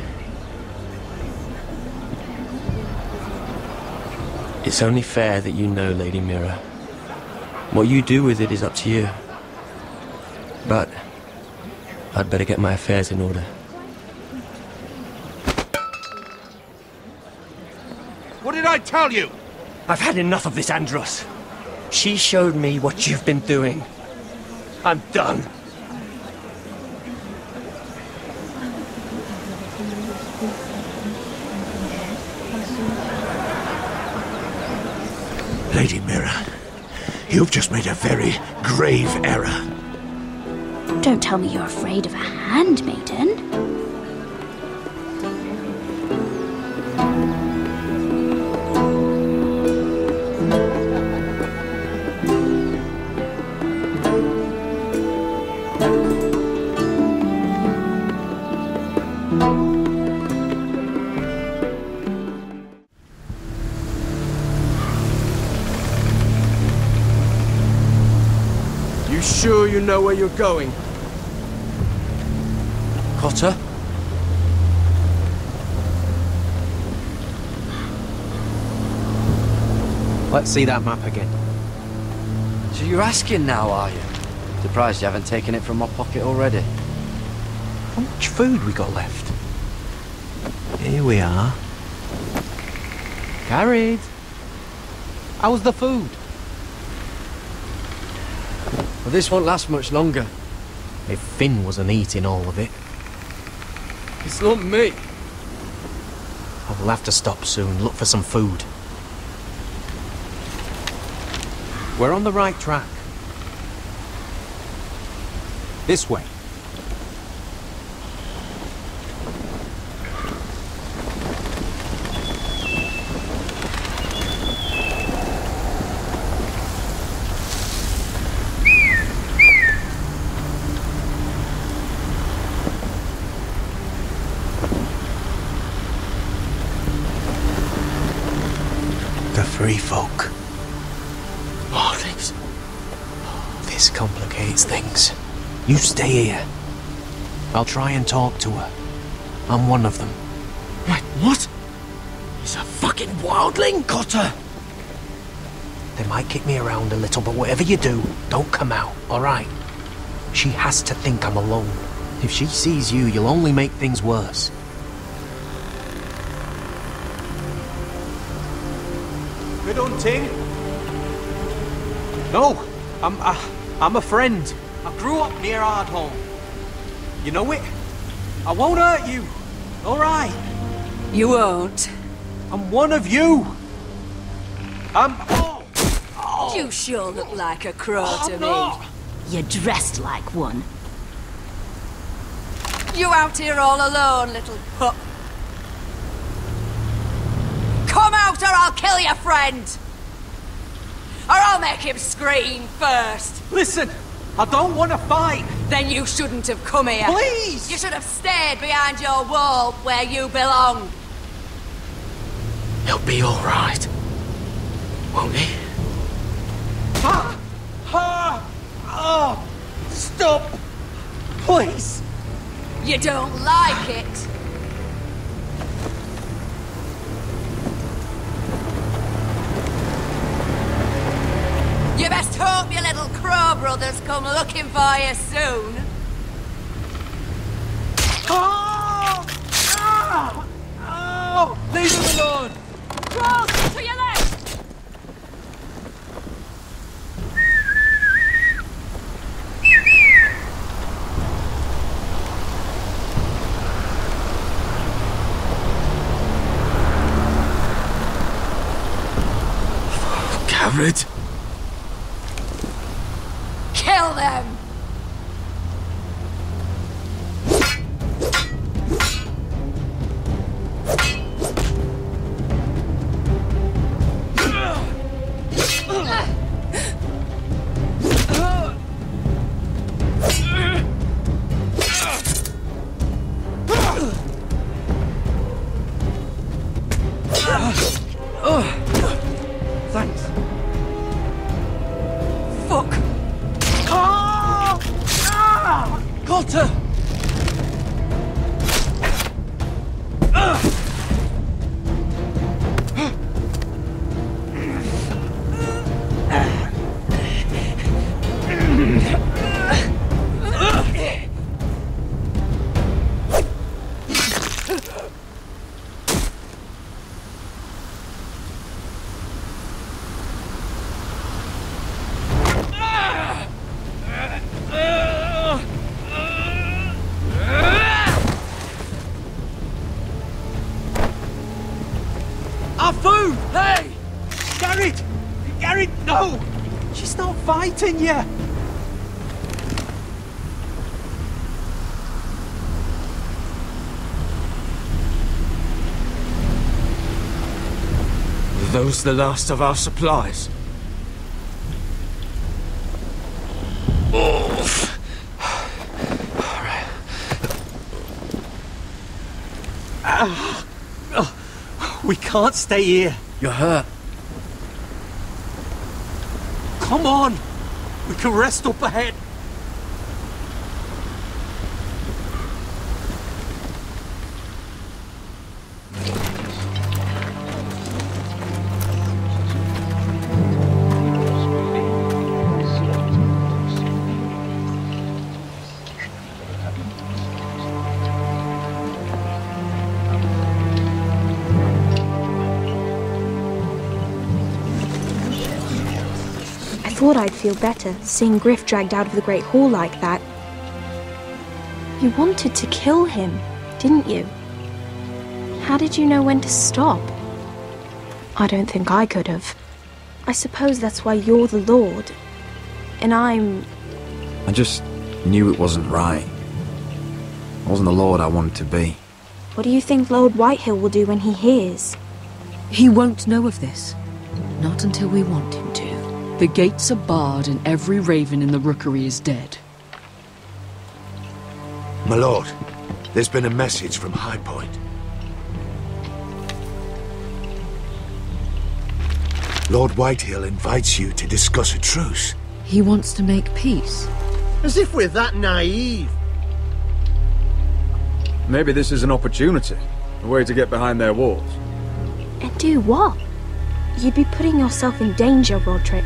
It's only fair that you know, Lady Mira. What you do with it is up to you. But I'd better get my affairs in order. What did I tell you? I've had enough of this, Andros. She showed me what you've been doing. I'm done. Lady Mira, you've just made a very grave error. Don't tell me you're afraid of a handmaiden. Sure you know where you're going? Cotter? Let's see that map again. So you're asking now, are you? Surprised you haven't taken it from my pocket already. How much food we got left? Here we are. Carried. How's the food? Well, this won't last much longer. If Finn wasn't eating all of it. It's not me. I will have to stop soon, look for some food. We're on the right track. This way. free folk. Wildlings? This complicates things. You stay here. I'll try and talk to her. I'm one of them. Wait, what? He's a fucking wildling? Cotter! They might kick me around a little, but whatever you do, don't come out, alright? She has to think I'm alone. If she sees you, you'll only make things worse. Good hunting? No, I'm a friend. I grew up near Ardhorn. You know it? I won't hurt you, alright? You won't. I'm one of you. You sure look like a crow to me. You're dressed like one. You out here all alone, little pup? Come out or I'll kill your friend! Or I'll make him scream first! Listen, I don't want to fight! Then you shouldn't have come here. Please! You should have stayed behind your wall where you belong. He'll be alright. Won't he? Stop! Please! You don't like it. You best hope your little crow brothers come looking for you soon. Leave him alone! Crows, to your left! Garrett? Kill them! Thanks. Fuck! Cotter! Food! Hey! Garrett! Garrett, no! She's not fighting you! Are those the last of our supplies? Oof. We can't stay here. You're hurt. Come on! We can rest up ahead. I thought I'd feel better, seeing Gryff dragged out of the Great Hall like that. You wanted to kill him, didn't you? How did you know when to stop? I don't think I could have. I suppose that's why you're the Lord, and I'm... I just knew it wasn't right. I wasn't the Lord I wanted to be. What do you think Lord Whitehill will do when he hears? He won't know of this. Not until we want him to. The gates are barred and every raven in the rookery is dead. My lord, there's been a message from High Point. Lord Whitehill invites you to discuss a truce. He wants to make peace. As if we're that naive. Maybe this is an opportunity. A way to get behind their walls. And do what? You'd be putting yourself in danger, Rodrik.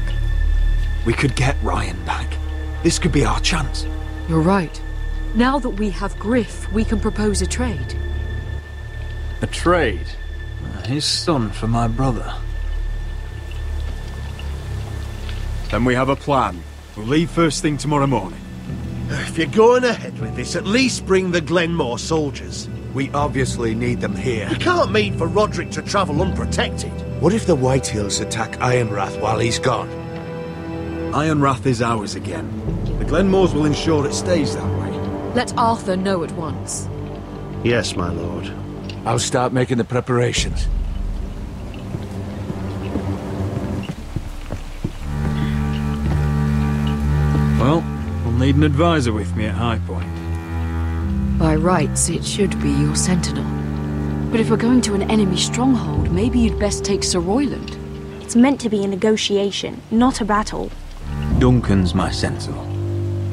We could get Ryan back. This could be our chance. You're right. Now that we have Gryff, we can propose a trade. A trade? His son for my brother. Then we have a plan. We'll leave first thing tomorrow morning. If you're going ahead with this, at least bring the Glenmore soldiers. We obviously need them here. You can't mean for Rodrik to travel unprotected. What if the Whitehills attack Ironrath while he's gone? Ironrath is ours again. The Glenmores will ensure it stays that way. Let Arthur know at once. Yes, my lord. I'll start making the preparations. Well, we'll need an advisor with me at High Point. By rights, it should be your sentinel. But if we're going to an enemy stronghold, maybe you'd best take Sir Royland. It's meant to be a negotiation, not a battle. Duncan's my sentinel.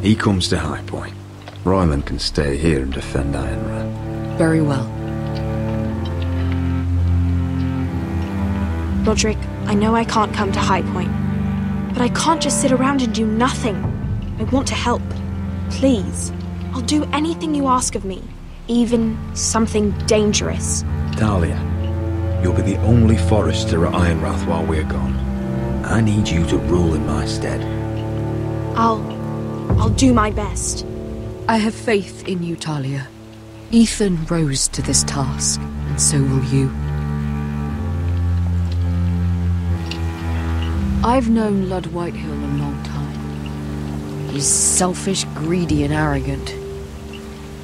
He comes to High Point. Royland can stay here and defend Ironrath. Very well. Rodrik, I know I can't come to High Point, but I can't just sit around and do nothing. I want to help. Please. I'll do anything you ask of me, even something dangerous. Talia, you'll be the only Forrester at Ironrath while we're gone. I need you to rule in my stead. I'll do my best. I have faith in you, Talia. Ethan rose to this task, and so will you. I've known Lord Whitehill a long time. He's selfish, greedy, and arrogant.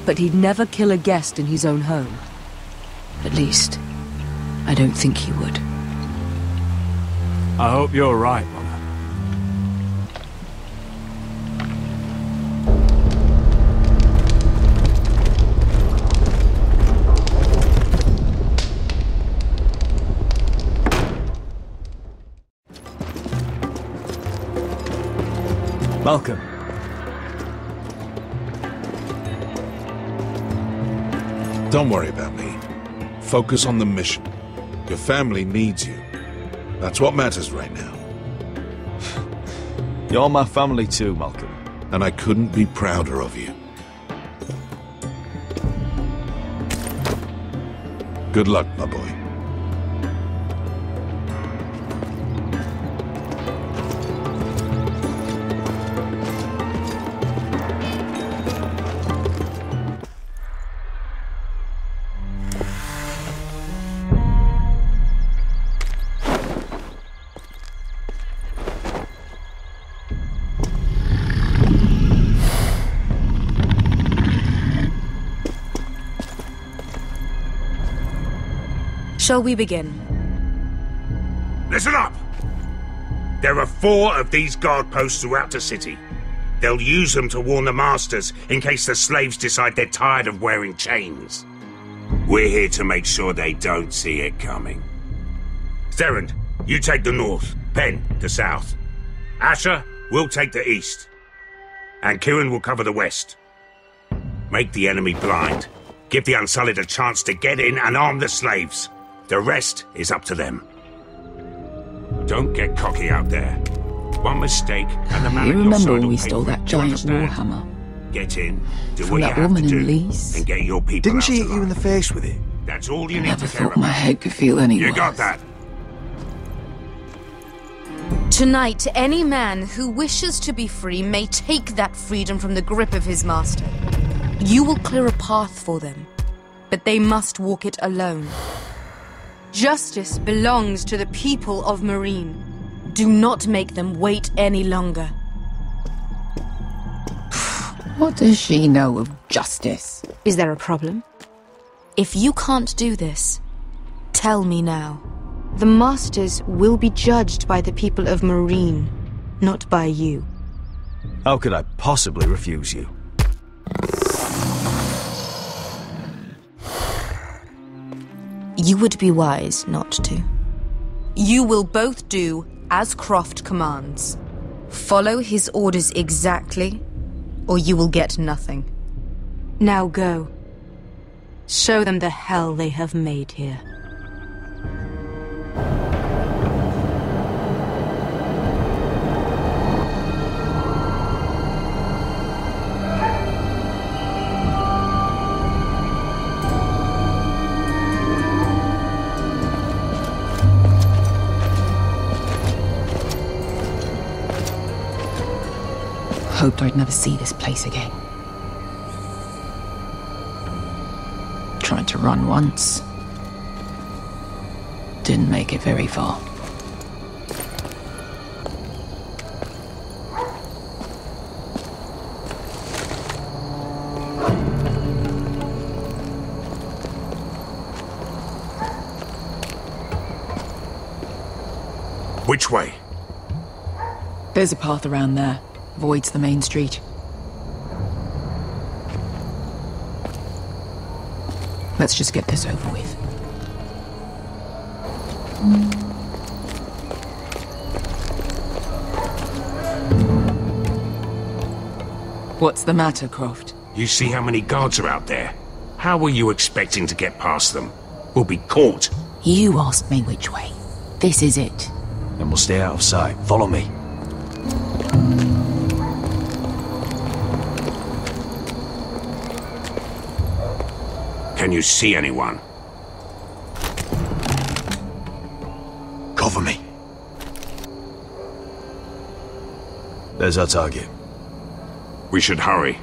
But he'd never kill a guest in his own home. At least, I don't think he would. I hope you're right, Mother. Welcome. Don't worry about me. Focus on the mission. Your family needs you. That's what matters right now. You're my family too, Malcolm. And I couldn't be prouder of you. Good luck, my boy. Shall we begin? Listen up! There are 4 of these guard posts throughout the city. They'll use them to warn the masters in case the slaves decide they're tired of wearing chains. We're here to make sure they don't see it coming. Therend, you take the north. Penn, the south. Asher, we'll take the east. And Kieran will cover the west. Make the enemy blind. Give the Unsullied a chance to get in and arm the slaves. The rest is up to them. Don't get cocky out there. One mistake and the man You at your remember side when will we pay stole for it, that do you giant understand? warhammer? Get in, do From what you that have woman to in do, Lease? and get your people Didn't out she hit alive. you in the face with it? That's all you I need never to care thought my about. head could feel any You worse. got that? Tonight, any man who wishes to be free may take that freedom from the grip of his master. You will clear a path for them, but they must walk it alone. Justice belongs to the people of Meereen. Do not make them wait any longer. What does she know of justice? Is there a problem? If you can't do this, tell me now. The Masters will be judged by the people of Meereen, not by you. How could I possibly refuse you? You would be wise not to. You will both do as Croft commands. Follow his orders exactly, or you will get nothing. Now go. Show them the hell they have made here. Hoped I'd never see this place again. Tried to run once. Didn't make it very far. Which way? There's a path around there. Avoids the main street. Let's just get this over with. What's the matter, Croft? You see how many guards are out there? How were you expecting to get past them? We'll be caught. You asked me which way. This is it. Then we'll stay out of sight. Follow me. Can you see anyone? Cover me. There's our target. We should hurry.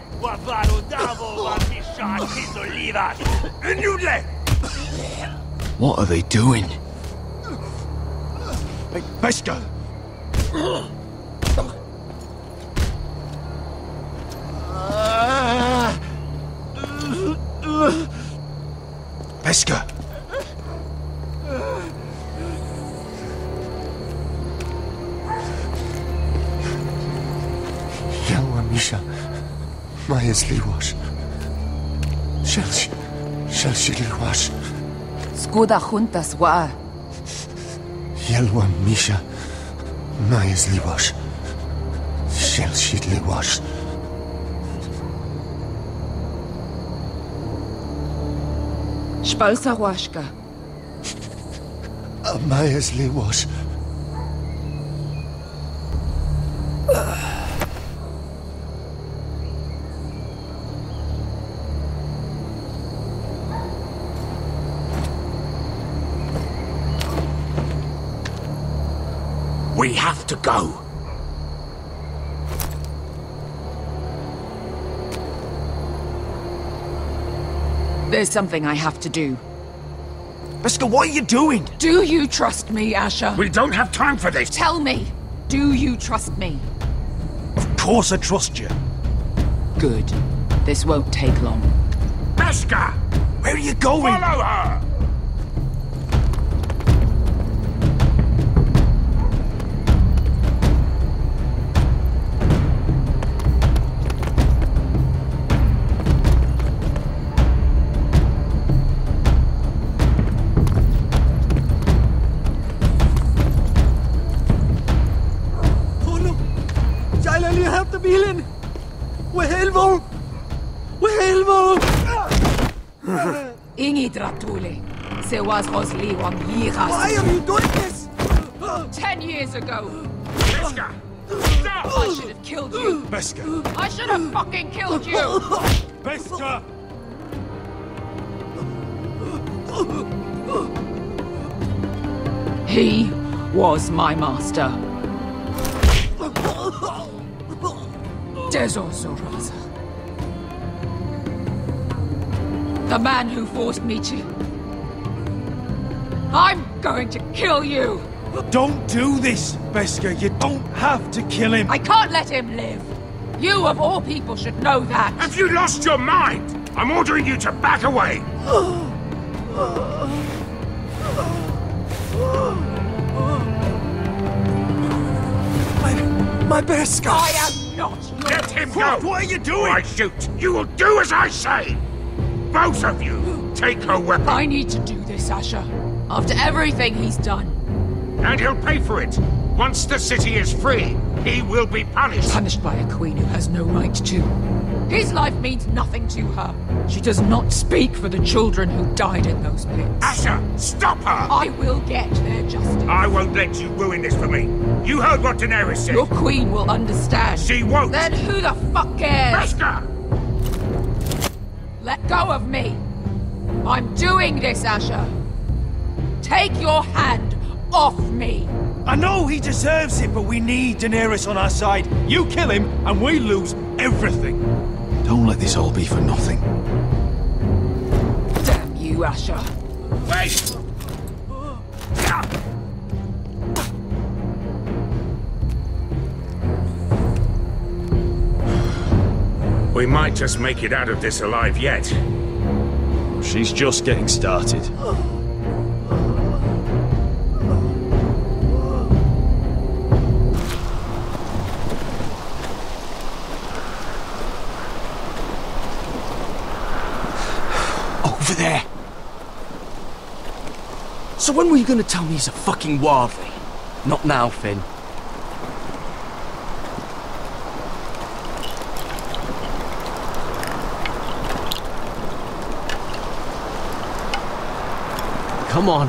What are they doing? Hey, Beskar! Beskar! Yalwa Misha, Majesli wash. Shelshi wash. Skuda juntas wa. Yalwa Misha, Majesli wash. Shelshi wash. Spalsa washka. Majesli wash. We have to go. There's something I have to do. Beskar, what are you doing? Do you trust me, Asher? We don't have time for this. Tell me, do you trust me? Of course I trust you. Good. This won't take long. Beskar! Where are you going? Follow her! Ingi Dratuli, Sewas Rosli Wang Yiras. Why are you doing this? 10 years ago. Beskar! Stop! I should have killed you. Beskar! I should have fucking killed you. Beskar! He was my master. Dezo Zoraza. The man who forced me to... I'm going to kill you! Don't do this, Beskar. You don't have to kill him. I can't let him live. You, of all people, should know that. Have you lost your mind? I'm ordering you to back away. My Beskar! I am not. Let him go! What are you doing? Or I shoot. You will do as I say. Both of you, take her weapon. I need to do this, Asher. After everything he's done. And he'll pay for it. Once the city is free, he will be punished. Punished by a queen who has no right to. His life means nothing to her. She does not speak for the children who died in those pits. Asher, stop her! I will get their justice. I won't let you ruin this for me. You heard what Daenerys said. Your queen will understand. She won't. Then who the fuck cares? Beskar! Let go of me. I'm doing this, Asher. Take your hand off me. I know he deserves it, but we need Daenerys on our side. You kill him, and we lose everything. Don't let this all be for nothing. Damn you, Asher. Wait! We might just make it out of this alive yet. She's just getting started. Over there. So when were you gonna tell me he's a fucking wildling? Not now, Finn. Come on.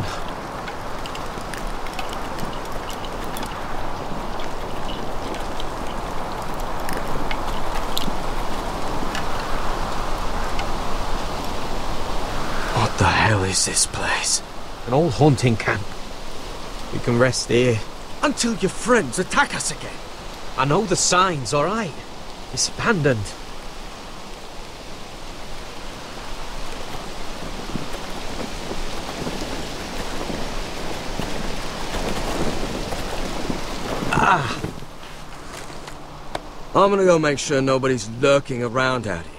What the hell is this place? An old hunting camp. We can rest here. Until your friends attack us again. I know the signs, alright? It's abandoned. I'm gonna go make sure nobody's lurking around out here.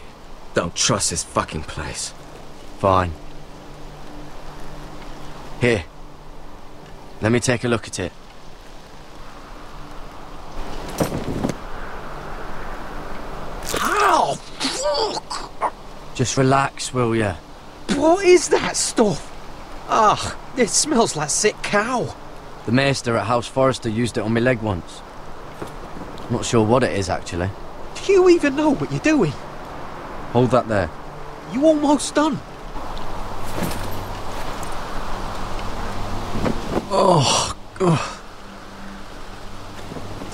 Don't trust this fucking place. Fine. Here. Let me take a look at it. Ow! Fuck! Just relax, will ya? What is that stuff? Ugh, it smells like sick cow. The maester at House Forrester used it on my leg once. Not sure what it is, actually. Do you even know what you're doing? Hold that there. You almost done. Oh, ugh.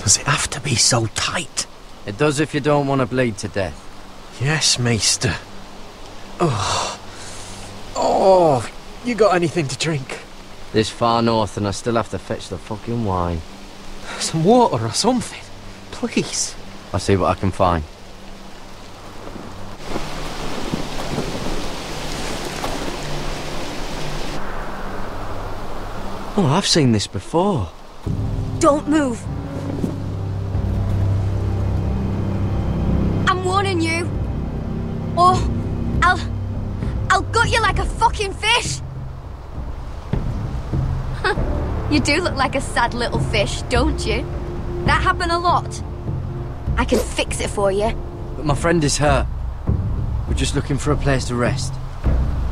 Does it have to be so tight? It does if you don't want to bleed to death. Yes, Maester. Oh. Oh, you got anything to drink? This far north and I still have to fetch the fucking wine. Some water or something, please. I'll see what I can find. Oh, I've seen this before. Don't move. I'm warning you. Or I'll gut you like a fucking fish. You do look like a sad little fish, don't you? That happen a lot. I can fix it for you. But my friend is hurt. We're just looking for a place to rest.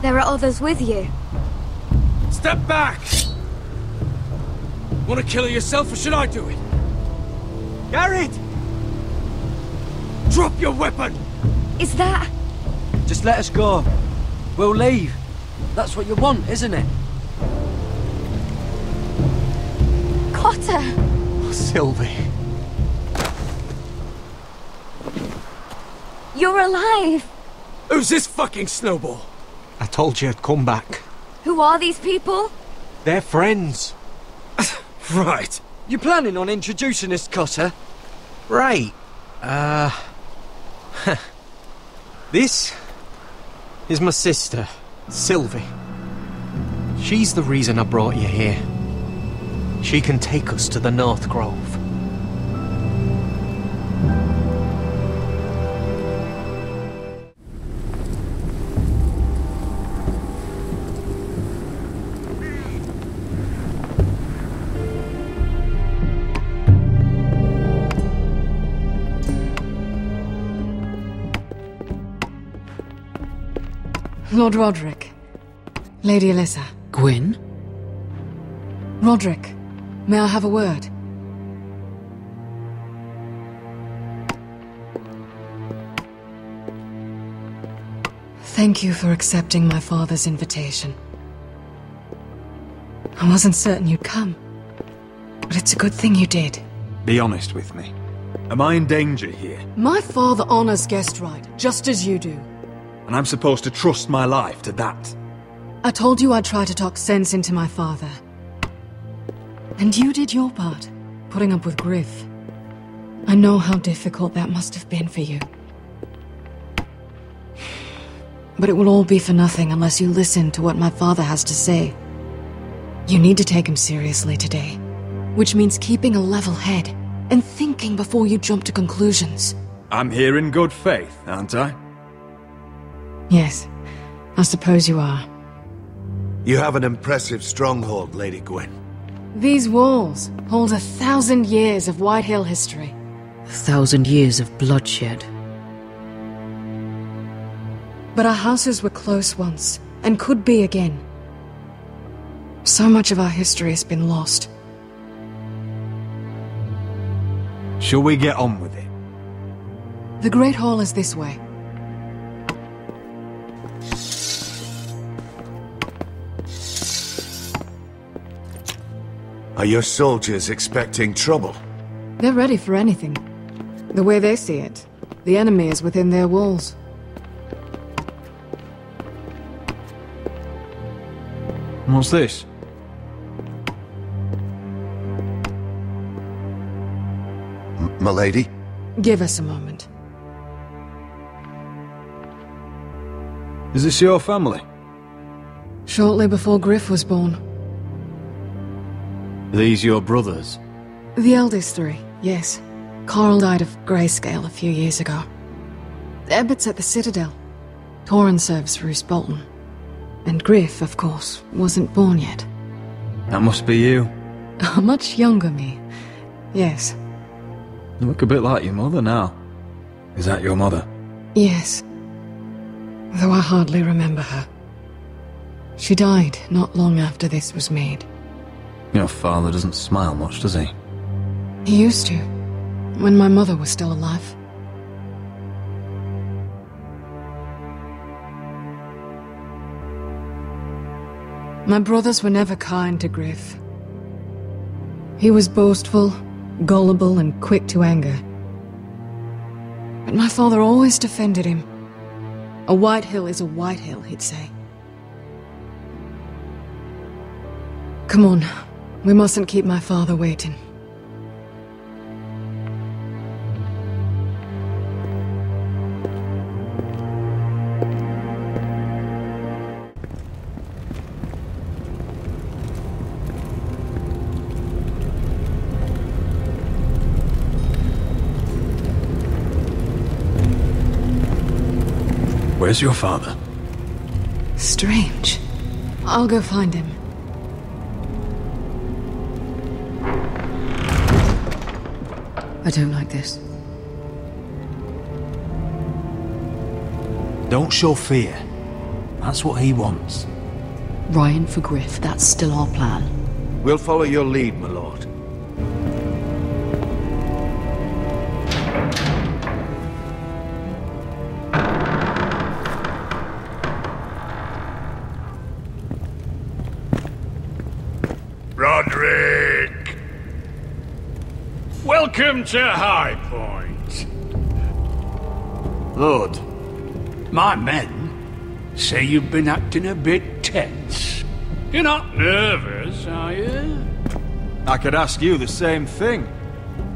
There are others with you. Step back! Want to kill her yourself, or should I do it? Garrett! Drop your weapon! Is that... Just let us go. We'll leave. That's what you want, isn't it? Cotter! Oh, Sylvie. You're alive! Who's this fucking snowball? I told you I'd come back. Who are these people? They're friends. Right. You planning on introducing us, Cotter? Right. This is my sister, Sylvie. She's the reason I brought you here. She can take us to the North Grove. Lord Rodrik. Lady Alyssa. Gwyn? Rodrik, may I have a word? Thank you for accepting my father's invitation. I wasn't certain you'd come, but it's a good thing you did. Be honest with me. Am I in danger here? My father honors guest right, just as you do. And I'm supposed to trust my life to that? I told you I'd try to talk sense into my father. And you did your part, putting up with Gryff. I know how difficult that must have been for you. But it will all be for nothing unless you listen to what my father has to say. You need to take him seriously today, which means keeping a level head and thinking before you jump to conclusions. I'm here in good faith, aren't I? Yes, I suppose you are. You have an impressive stronghold, Lady Gwyn. These walls hold 1,000 years of Whitehill history. 1,000 years of bloodshed. But our houses were close once, and could be again. So much of our history has been lost. Shall we get on with it? The Great Hall is this way. Are your soldiers expecting trouble? They're ready for anything. The way they see it, the enemy is within their walls. What's this? Milady? Give us a moment. Is this your family? Shortly before Gryff was born. Are these your brothers? The eldest three, yes. Carl died of grayscale a few years ago. Ebbett's at the Citadel. Torrhen serves Ramsay Bolton. And Gryff, of course, wasn't born yet. That must be you. A much younger me. Yes. You look a bit like your mother now. Is that your mother? Yes. Though I hardly remember her. She died not long after this was made. Your father doesn't smile much, does he? He used to, when my mother was still alive. My brothers were never kind to Gryff. He was boastful, gullible, and quick to anger. But my father always defended him. A Whitehill is a Whitehill, he'd say. Come on, we mustn't keep my father waiting. Where's your father? Strange. I'll go find him. I don't like this. Don't show fear. That's what he wants. Ryan for Gryff, that's still our plan. We'll follow your lead, my lord. Rodrik! Welcome to High Point. Lord, my men say you've been acting a bit tense. You're not nervous, are you? I could ask you the same thing.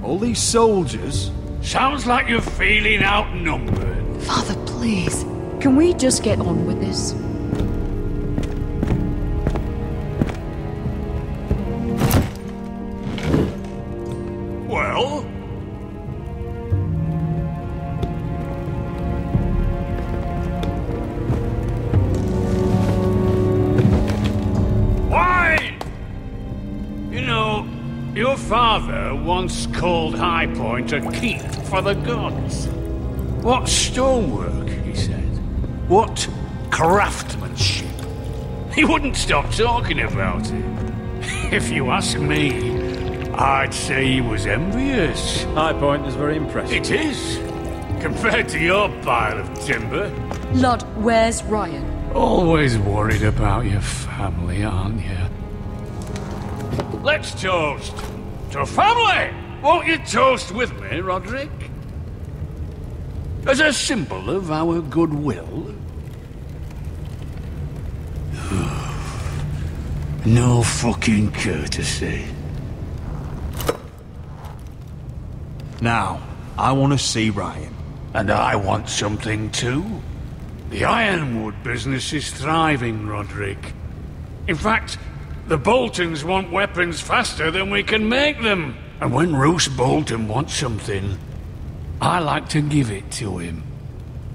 All these soldiers... Sounds like you're feeling outnumbered. Father, please. Can we just get on with this? Well? Why? You know, your father once called High Point a keep for the gods. What stonework, he said. What craftsmanship. He wouldn't stop talking about it. If you ask me, I'd say he was envious. High Point is very impressive. It is. compared to your pile of timber. Lord, where's Ryan? Always worried about your family, aren't you? Let's toast to family! Won't you toast with me, Rodrik? As a symbol of our goodwill. No fucking courtesy. Now, I want to see Ryan. And I want something too. The Ironwood business is thriving, Rodrik. In fact, the Boltons want weapons faster than we can make them. And when Roose Bolton wants something, I like to give it to him.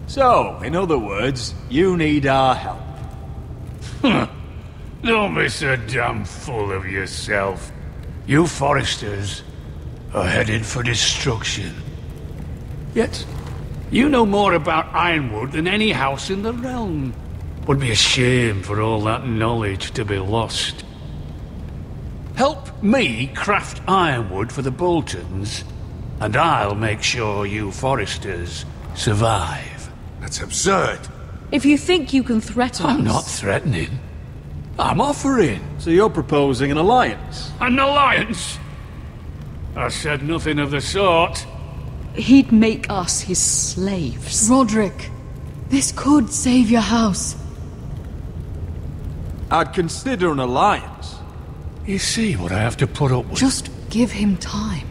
So, in other words, you need our help. Don't be so damn full of yourself. You Forresters are headed for destruction. Yet, you know more about Ironwood than any house in the realm. Would be a shame for all that knowledge to be lost. Help me craft Ironwood for the Boltons, and I'll make sure you Forresters survive. That's absurd. If you think you can threaten us... I'm not threatening. I'm offering. So you're proposing an alliance? An alliance? I said nothing of the sort. He'd make us his slaves. Rodrik, this could save your house. I'd consider an alliance. You see what I have to put up with? Just give him time.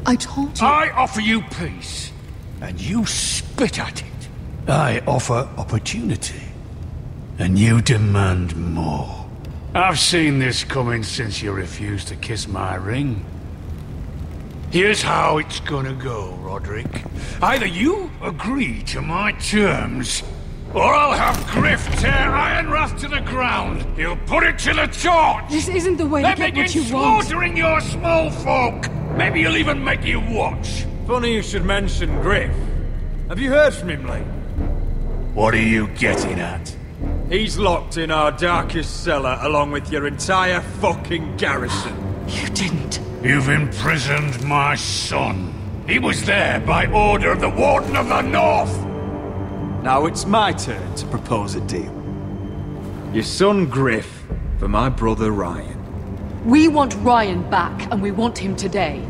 I told you... I offer you peace, and you spit at it. I offer opportunity, and you demand more. I've seen this coming since you refused to kiss my ring. Here's how it's gonna go, Rodrik. Either you agree to my terms, or I'll have Gryff tear Ironrath to the ground. He'll put it to the torch. This isn't the way to get what you want. Slaughtering your small folk. Maybe he'll even make you watch. Funny you should mention Gryff. Have you heard from him lately? What are you getting at? He's locked in our darkest cellar along with your entire fucking garrison. You didn't. You've imprisoned my son. He was there by order of the Warden of the North. Now it's my turn to propose a deal. Your son Gryff for my brother Ryan. We want Ryan back, and we want him today.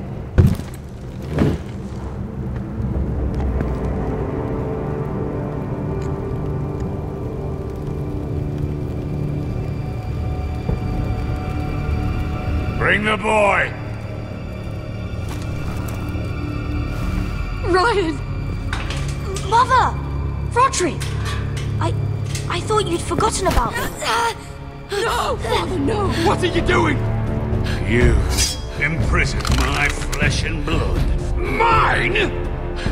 Bring the boy! Ryan! Mother! Rodrik! I thought you'd forgotten about me. No! Father, no! What are you doing? You imprison my flesh and blood. Mine?!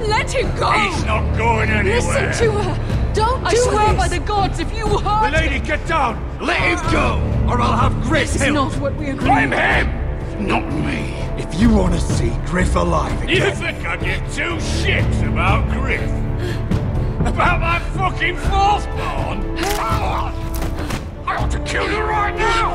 Let him go! He's not going anywhere! Listen to her! Don't I swear by the gods, if you hurt... Lady, get down! Let him go! Or I'll have Gryff This is not what we agreed. I'm him! Not me! If you want to see Gryff alive again... You think I give two shits about Gryff? About my fucking fourthborn? I ought to kill you right now!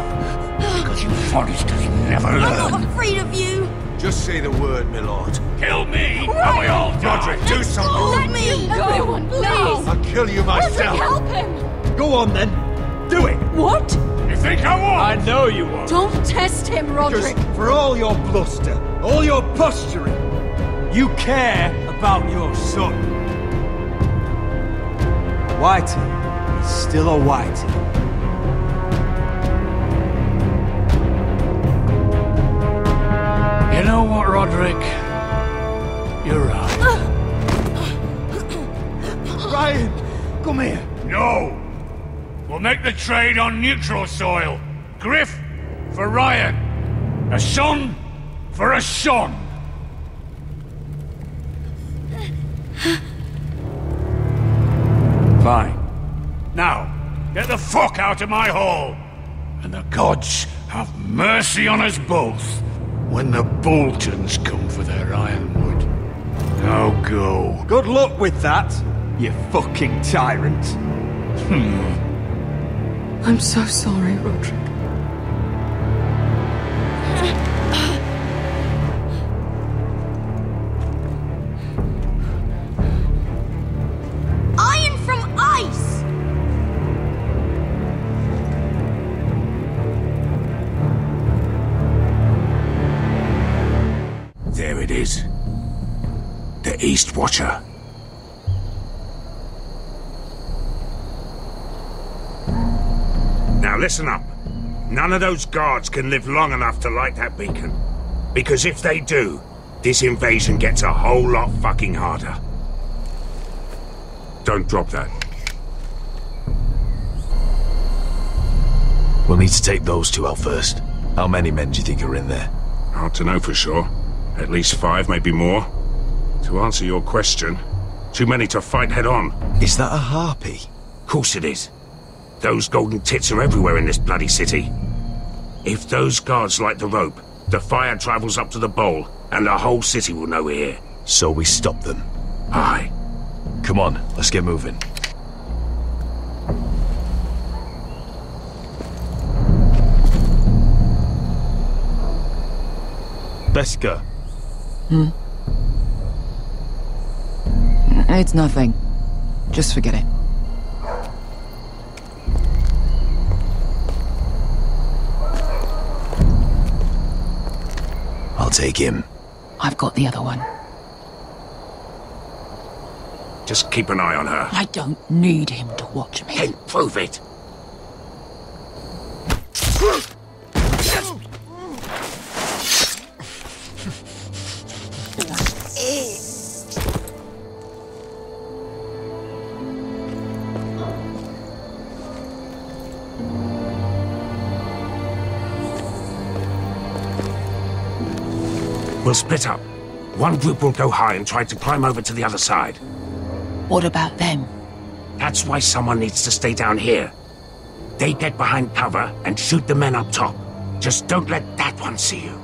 Because you Forresters never learn. I'm not afraid of you! Just say the word, my lord. Kill me, and we all die! Rodrik, do something! Let me go! Everyone, please! I'll kill you myself! Help him! Go on then. Do it. What? You think I won't? I know you won't. Don't test him, Rodrik! Because for all your bluster, all your posturing, you care about your son. Whitehill is still a Whitehill. You know what, Rodrik? You're right. Ryan, come here. No! We'll make the trade on neutral soil. Gryff for Ryan. A son for a son. Fine. Now, get the fuck out of my hall. And the gods have mercy on us both when the Boltons come for their ironwood. Now go. Good luck with that, you fucking tyrant. I'm so sorry, Rodrik. is. The East Watcher. Now listen up. None of those guards can live long enough to light that beacon. Because if they do, this invasion gets a whole lot fucking harder. Don't drop that. We'll need to take those two out first. How many men do you think are in there? Hard to know for sure. At least 5, maybe more. To answer your question, too many to fight head on. Is that a harpy? Course it is. Those golden tits are everywhere in this bloody city. If those guards light the rope, the fire travels up to the bowl, and the whole city will know we're here. So we stop them? Aye. Come on, let's get moving. Beskha. It's nothing. Just forget it. I'll take him. I've got the other one. Just keep an eye on her. I don't need him to watch me. Then prove it. We'll split up. One group will go high and try to climb over to the other side. What about them? That's why someone needs to stay down here. They get behind cover and shoot the men up top. Just don't let that one see you.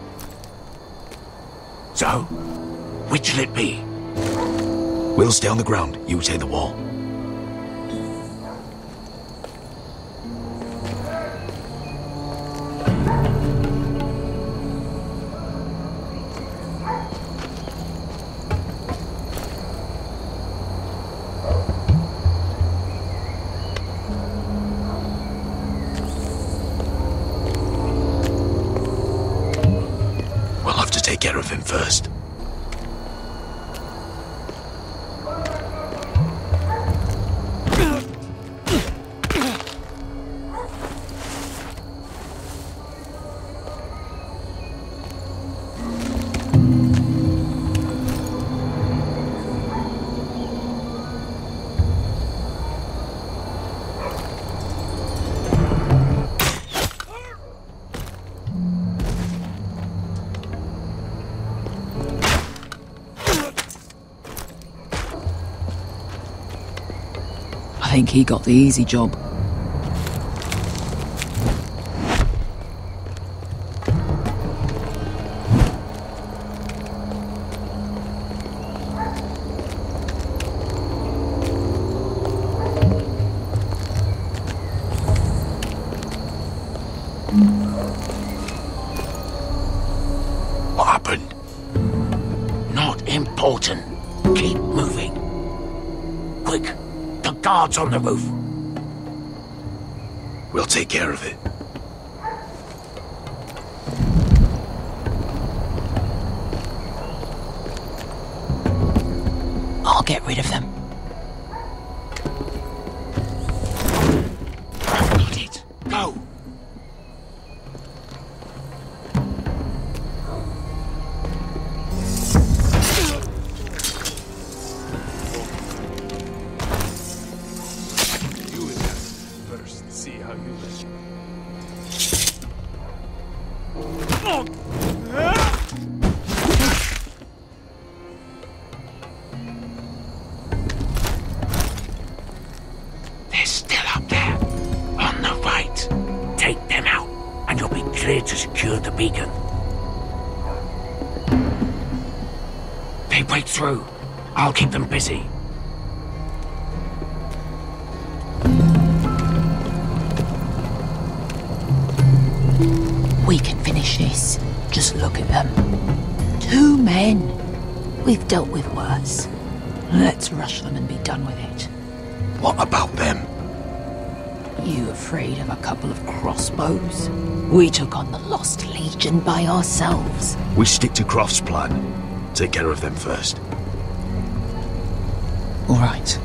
So, which'll it be? We'll stay on the ground. You take the wall. Take care of him first. I think he got the easy job. What happened? Not important. Keep moving. Quick. The guards on the roof. We'll take care of it. I'll get rid of them. Got it. Go. They're still up there, on the right. Take them out, and you'll be clear to secure the beacon. They break through. I'll keep them busy. We can finish this. Just look at them. 2 men. We've dealt with worse. Let's rush them and be done with it. What about them? You afraid of a couple of crossbows? We took on the Lost Legion by ourselves. We stick to Croft's plan. take care of them first. All right.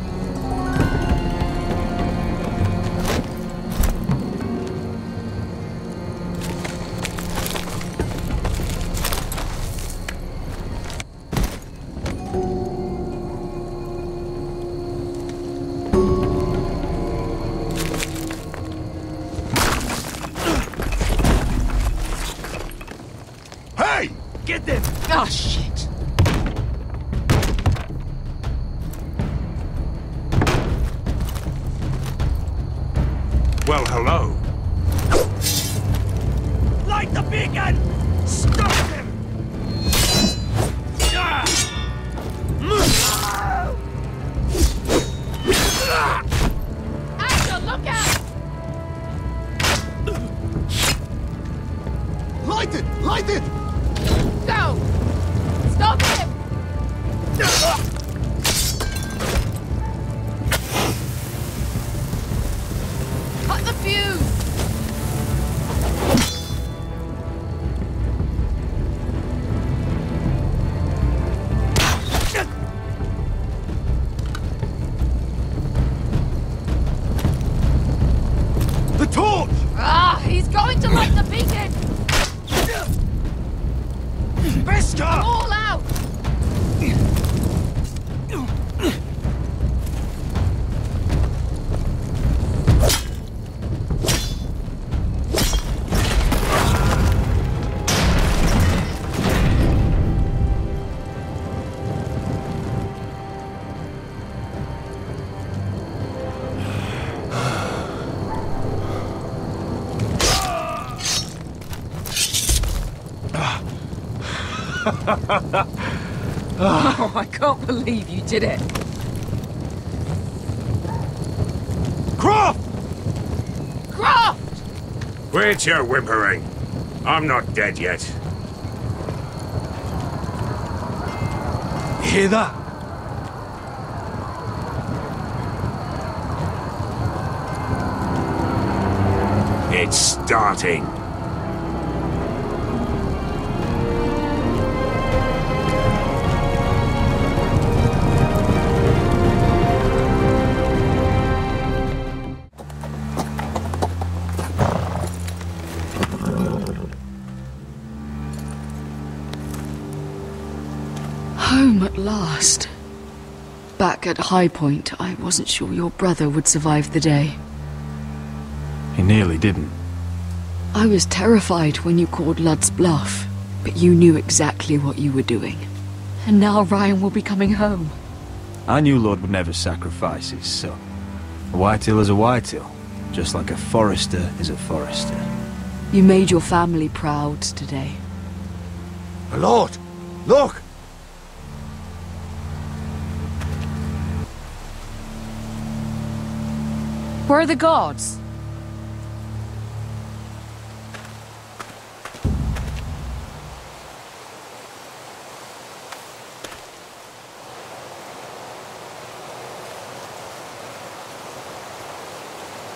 Hey! Get them! Oh, shit. Well, hello. Light the beacon! Stop them! Axel, look out! Light it! Light it! Go! Stop him! Cut the fuse! The torch! Ah, he's going to light the beacon! Beskar! All out! Oh, I can't believe you did it. Croft! Croft! Quit your whimpering. I'm not dead yet. You hear that? It's starting. Home at last. Back at High Point, I wasn't sure your brother would survive the day. He nearly didn't. I was terrified when you called Ludd's bluff, but you knew exactly what you were doing. And now Ryan will be coming home. I knew Lord would never sacrifice his son. A Whitehill is a Whitehill, just like a Forrester is a Forrester. You made your family proud today. My lord! Look! Where are the gods?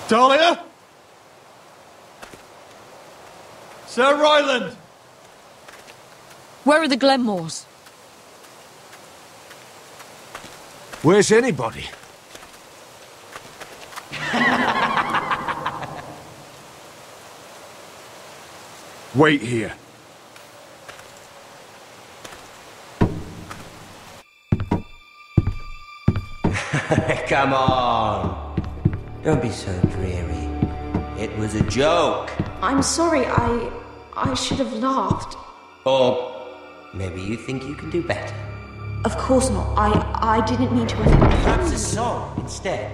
Dahlia? Sir Ryland? Where are the Glenmores? Where's anybody? Wait here. Come on. Don't be so dreary. It was a joke. I'm sorry, I should have laughed. Or maybe you think you can do better. Of course not. I didn't mean to offend. Perhaps a song instead.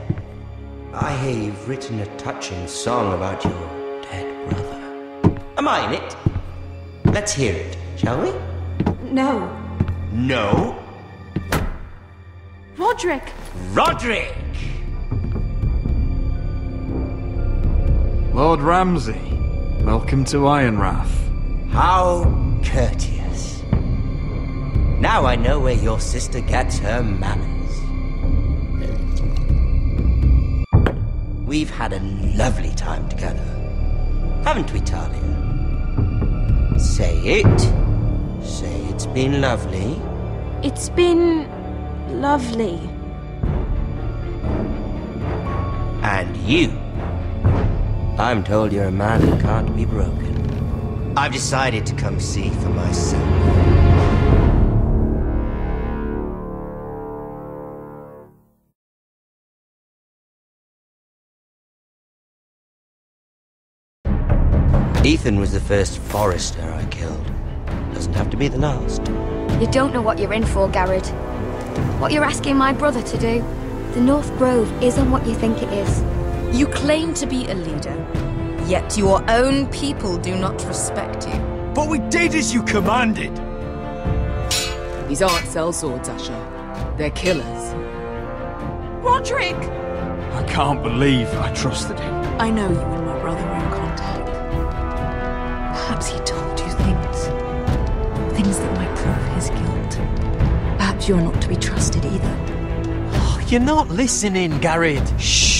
I hear you've written a touching song about your dead brother. Am I in it? Let's hear it, shall we? No. No? Rodrik! Rodrik! Lord Ramsay, welcome to Ironrath. How courteous. Now I know where your sister gets her manners. We've had a lovely time together, haven't we, Talia? Say it. Say it's been lovely. It's been lovely. And you? I'm told you're a man who can't be broken. I've decided to come see for myself. Ethan was the first Forrester I killed. Doesn't have to be the last. You don't know what you're in for, Garrett. What you're asking my brother to do. The North Grove isn't what you think it is. You claim to be a leader, yet your own people do not respect you. But we did as you commanded! These aren't sellswords, Asher. They're killers. Rodrik! I can't believe I trusted him. I know you and my brother were in contact. Perhaps he told you things that might prove his guilt. Perhaps you're not to be trusted either. Oh, you're not listening, Garrett. Shh!